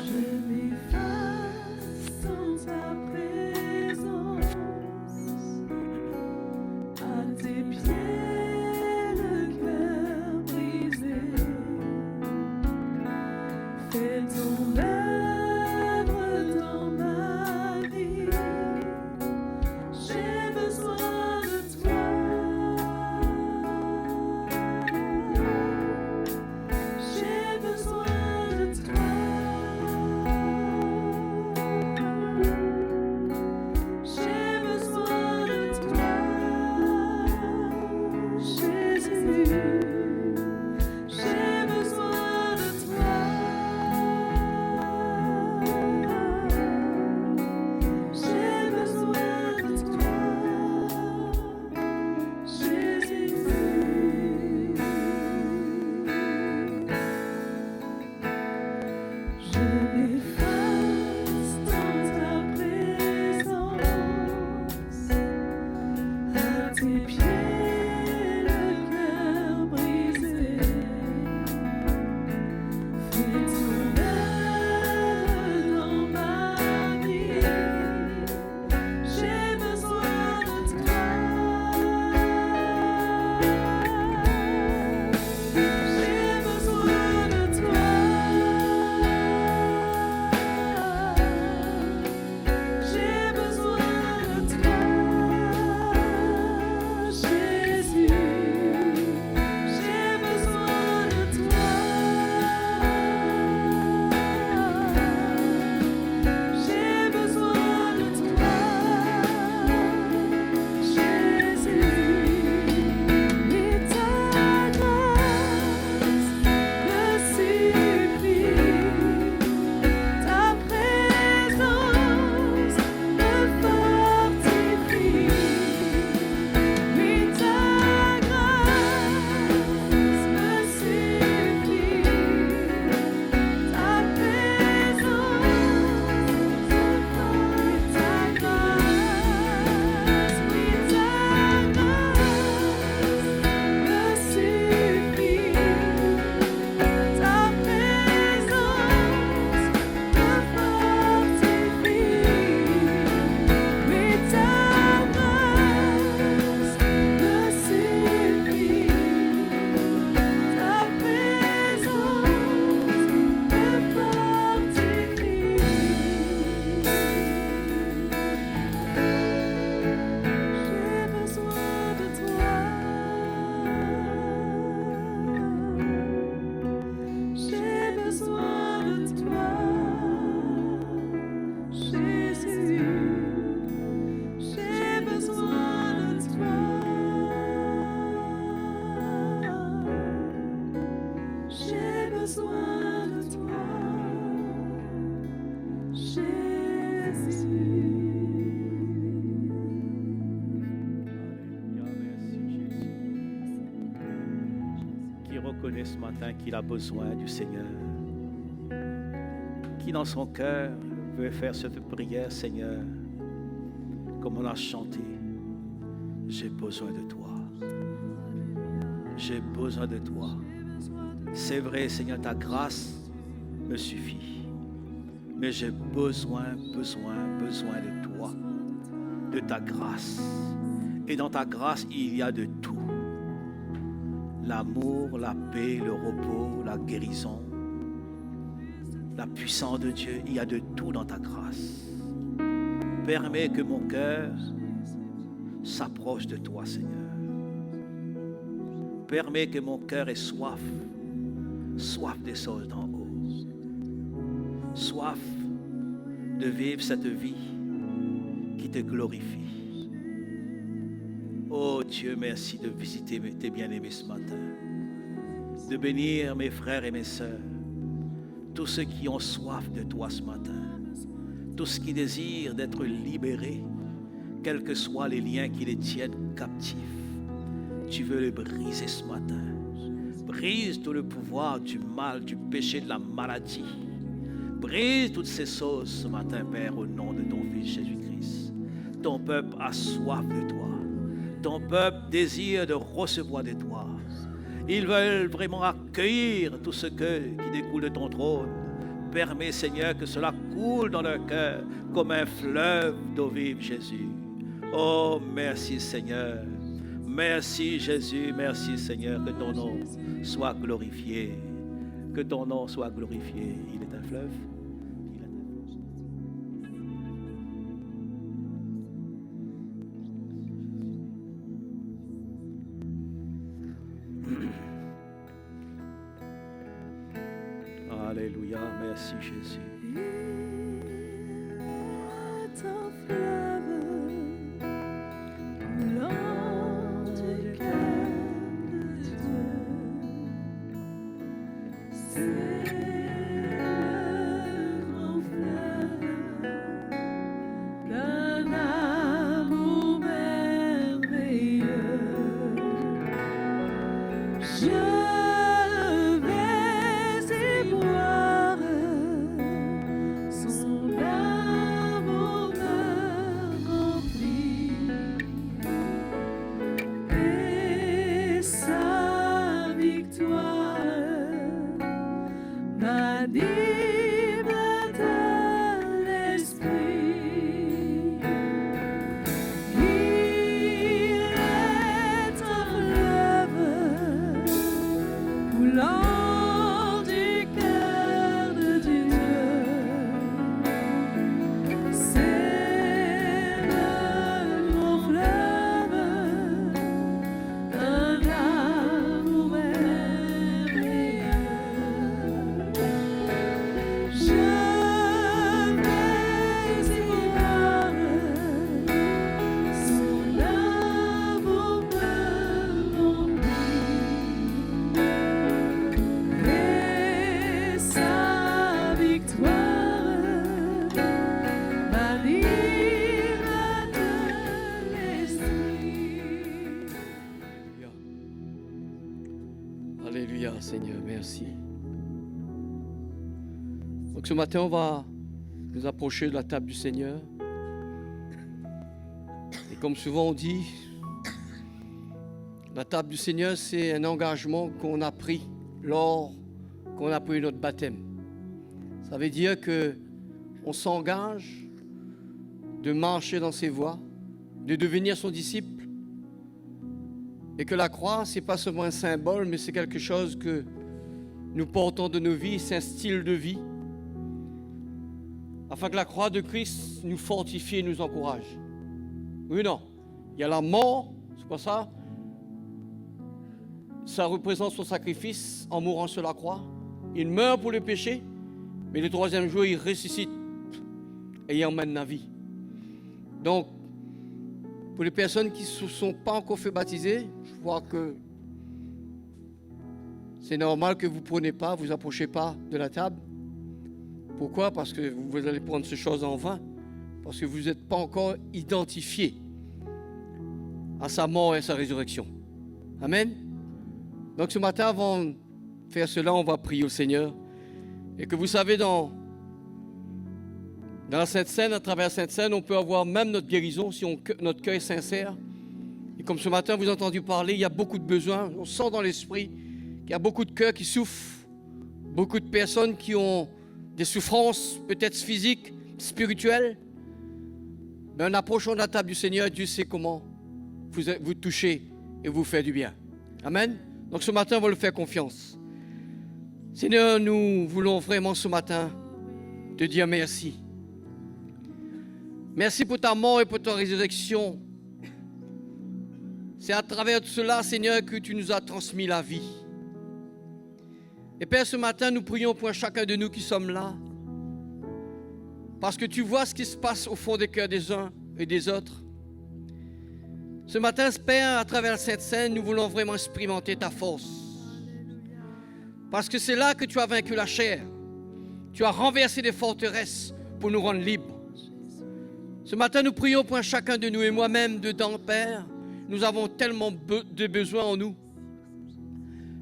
Je m'efface dans ta présence, à tes pieds le cœur brisé. Fais ton œuvre dans ma vie. J'ai besoin de toi. J'ai besoin de toi. J'ai besoin de toi, Jésus. J'ai besoin de toi. J'ai besoin de toi, Jésus. Je m'efface dans ta présence, à tes pieds le cœur brisé. Fais ton œuvre dans ma vie. J'ai besoin de toi. J'ai besoin de toi. J'ai besoin de toi, Jésus. J'ai besoin de toi. J'ai besoin de toi, Jésus. Mais ta grâce me suffit. Ta présence me fortifie. Mais ta grâce me suffit. Ta présence me fortifie. Ta grâce, oui, ta grâce me suffit. Ta présence me fortifie. Mais ta grâce me suffit. Ta présence me fortifie. J'ai besoin de toi. J'ai besoin de toi, Jésus. J'ai besoin de toi. J'ai besoin de toi, Jésus. Alléluia, merci Jésus. Qui reconnaît ce matin qu'il a besoin du Seigneur. Qui dans son cœur veut faire cette prière, Seigneur, comme on l'a chanté. J'ai besoin de toi. J'ai besoin de toi. C'est vrai, Seigneur, ta grâce me suffit. Mais j'ai besoin de toi, de ta grâce. Et dans ta grâce, il y a de tout. L'amour, la paix, le repos, la guérison, la puissance de Dieu, il y a de tout dans ta grâce. Permets que mon cœur s'approche de toi, Seigneur. Permets que mon cœur ait soif des choses d'en haut. Soif de vivre cette vie qui te glorifie. Oh Dieu, merci de visiter tes bien-aimés ce matin, de bénir mes frères et mes sœurs, tous ceux qui ont soif de toi ce matin, tous ceux qui désirent d'être libérés, quels que soient les liens qui les tiennent captifs. Tu veux les briser ce matin. Brise tout le pouvoir du mal, du péché, de la maladie. Brise toutes ces choses ce matin, Père, au nom de ton Fils Jésus-Christ. Ton peuple a soif de toi. Ton peuple désire de recevoir de toi. Ils veulent vraiment accueillir tout ce qui découle de ton trône. Permets, Seigneur, que cela coule dans leur cœur comme un fleuve d'eau vive, Jésus. Oh, merci, Seigneur. Merci, Jésus. Merci, Seigneur. Que ton nom soit glorifié. Que ton nom soit glorifié. Il est un fleuve. Alléluia, merci Jésus. Alléluia, Seigneur, merci. Donc ce matin, on va nous approcher de la table du Seigneur. Et comme souvent on dit, la table du Seigneur, c'est un engagement qu'on a pris lors qu'on a pris notre baptême. Ça veut dire qu'on s'engage de marcher dans ses voies, de devenir son disciple. Et que la croix, ce n'est pas seulement un symbole, mais c'est quelque chose que nous portons de nos vies, c'est un style de vie. Afin que la croix de Christ nous fortifie et nous encourage. Oui ou non? Il y a la mort, c'est pas ça? Ça représente son sacrifice en mourant sur la croix. Il meurt pour le péché, mais le troisième jour, il ressuscite et il emmène la vie. Donc, pour les personnes qui ne se sont pas encore fait baptiser, je vois que c'est normal que vous ne preniez pas, vous approchez pas de la table. Pourquoi? Parce que vous allez prendre ces choses en vain. Parce que vous n'êtes pas encore identifié à sa mort et à sa résurrection. Amen. Donc ce matin, avant de faire cela, on va prier au Seigneur. Et que vous savez, dans la Sainte Seine, à travers la Sainte Seine, on peut avoir même notre guérison si notre cœur est sincère. Et comme ce matin, vous avez entendu parler, il y a beaucoup de besoins. On sent dans l'esprit qu'il y a beaucoup de cœurs qui souffrent, beaucoup de personnes qui ont des souffrances, peut-être physiques, spirituelles. Mais en approchant de la table du Seigneur, Dieu sait comment vous toucher et vous faire du bien. Amen. Donc ce matin, on va le faire confiance. Seigneur, nous voulons vraiment ce matin te dire merci. Merci pour ta mort et pour ta résurrection. C'est à travers tout cela, Seigneur, que tu nous as transmis la vie. Et Père, ce matin, nous prions pour chacun de nous qui sommes là. Parce que tu vois ce qui se passe au fond des cœurs des uns et des autres. Ce matin, Père, à travers la Sainte Seine, nous voulons vraiment expérimenter ta force. Parce que c'est là que tu as vaincu la chair. Tu as renversé des forteresses pour nous rendre libres. Ce matin, nous prions pour chacun de nous et moi-même dedans, Père. Nous avons tellement de besoins en nous.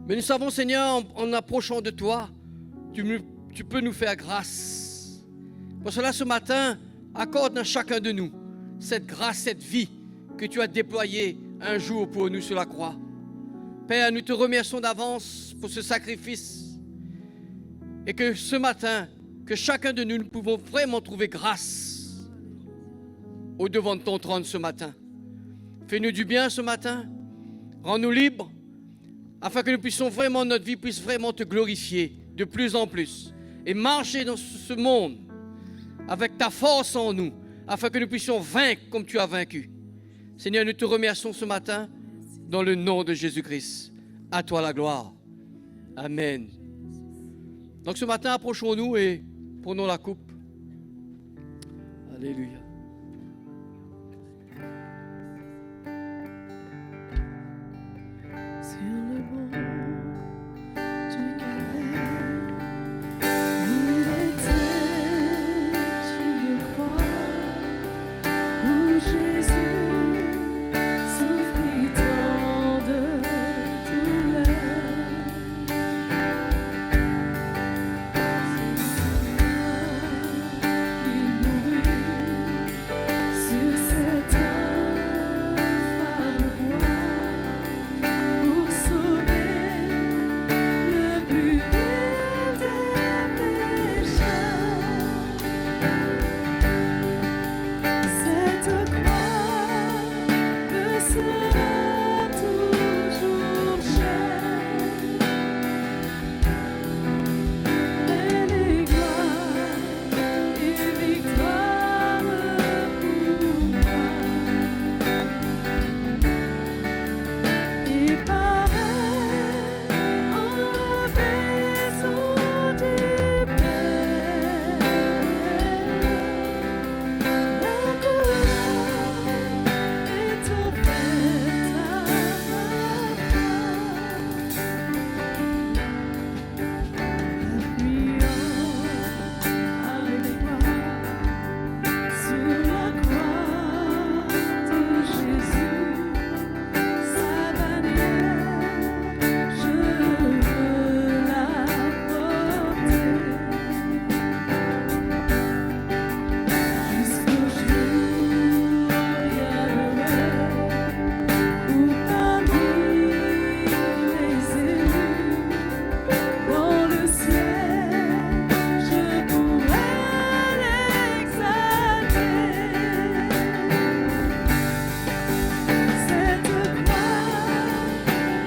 Mais nous savons, Seigneur, en approchant de toi, tu peux nous faire grâce. Pour cela, ce matin, accorde à chacun de nous cette grâce, cette vie que tu as déployée un jour pour nous sur la croix. Père, nous te remercions d'avance pour ce sacrifice. Et que ce matin, que chacun de nous, nous pouvons vraiment trouver grâce au devant de ton trône ce matin. Fais-nous du bien ce matin. Rends-nous libres afin que nous puissions vraiment, notre vie puisse vraiment te glorifier de plus en plus et marcher dans ce monde avec ta force en nous afin que nous puissions vaincre comme tu as vaincu. Seigneur, nous te remercions ce matin dans le nom de Jésus-Christ. À toi la gloire. Amen. Donc ce matin, approchons-nous et prenons la coupe. Alléluia. Sur le mont du Calvaire, il était sur le croix où Jésus souffrit tant de douleur. Il mourut sur cette infâme croix pour sauver le plus vil des pécheurs. Cette croix me sera toujours chère. Elle est gloire et victoire pour moi. Et par elle, enlevé du Père, la couronne est offerte sur la croix de Jésus, sa bannière, je veux la porter jusqu'au jour viendra où parmi les élus dans le ciel je pourrai l'exalter. Cette croix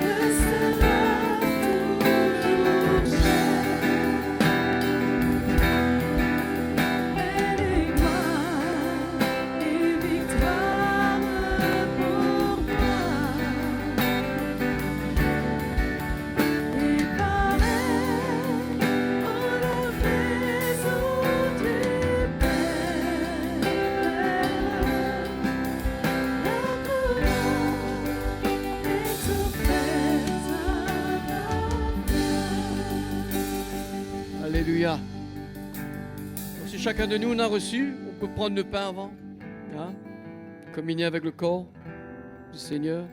me sera toujours chère. Elle est gloire et victoire pour moi. Et par elle, enlevé du Père, la couronne est offerte à Alléluia. Donc, si chacun de nous en a reçu, on peut prendre le pain avant. Hein? Communier avec le corps du Seigneur.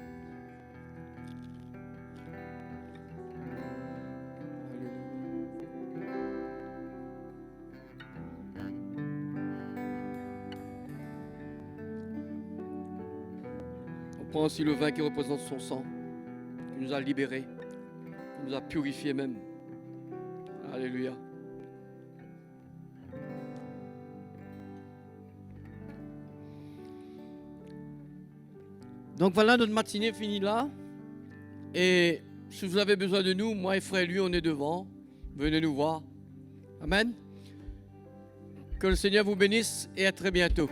On prend aussi le vin qui représente son sang, qui nous a libérés, qui nous a purifiés même. Alléluia. Donc voilà, notre matinée finie là. Et si vous avez besoin de nous, moi et frère lui, on est devant. Venez nous voir. Amen. Que le Seigneur vous bénisse et à très bientôt.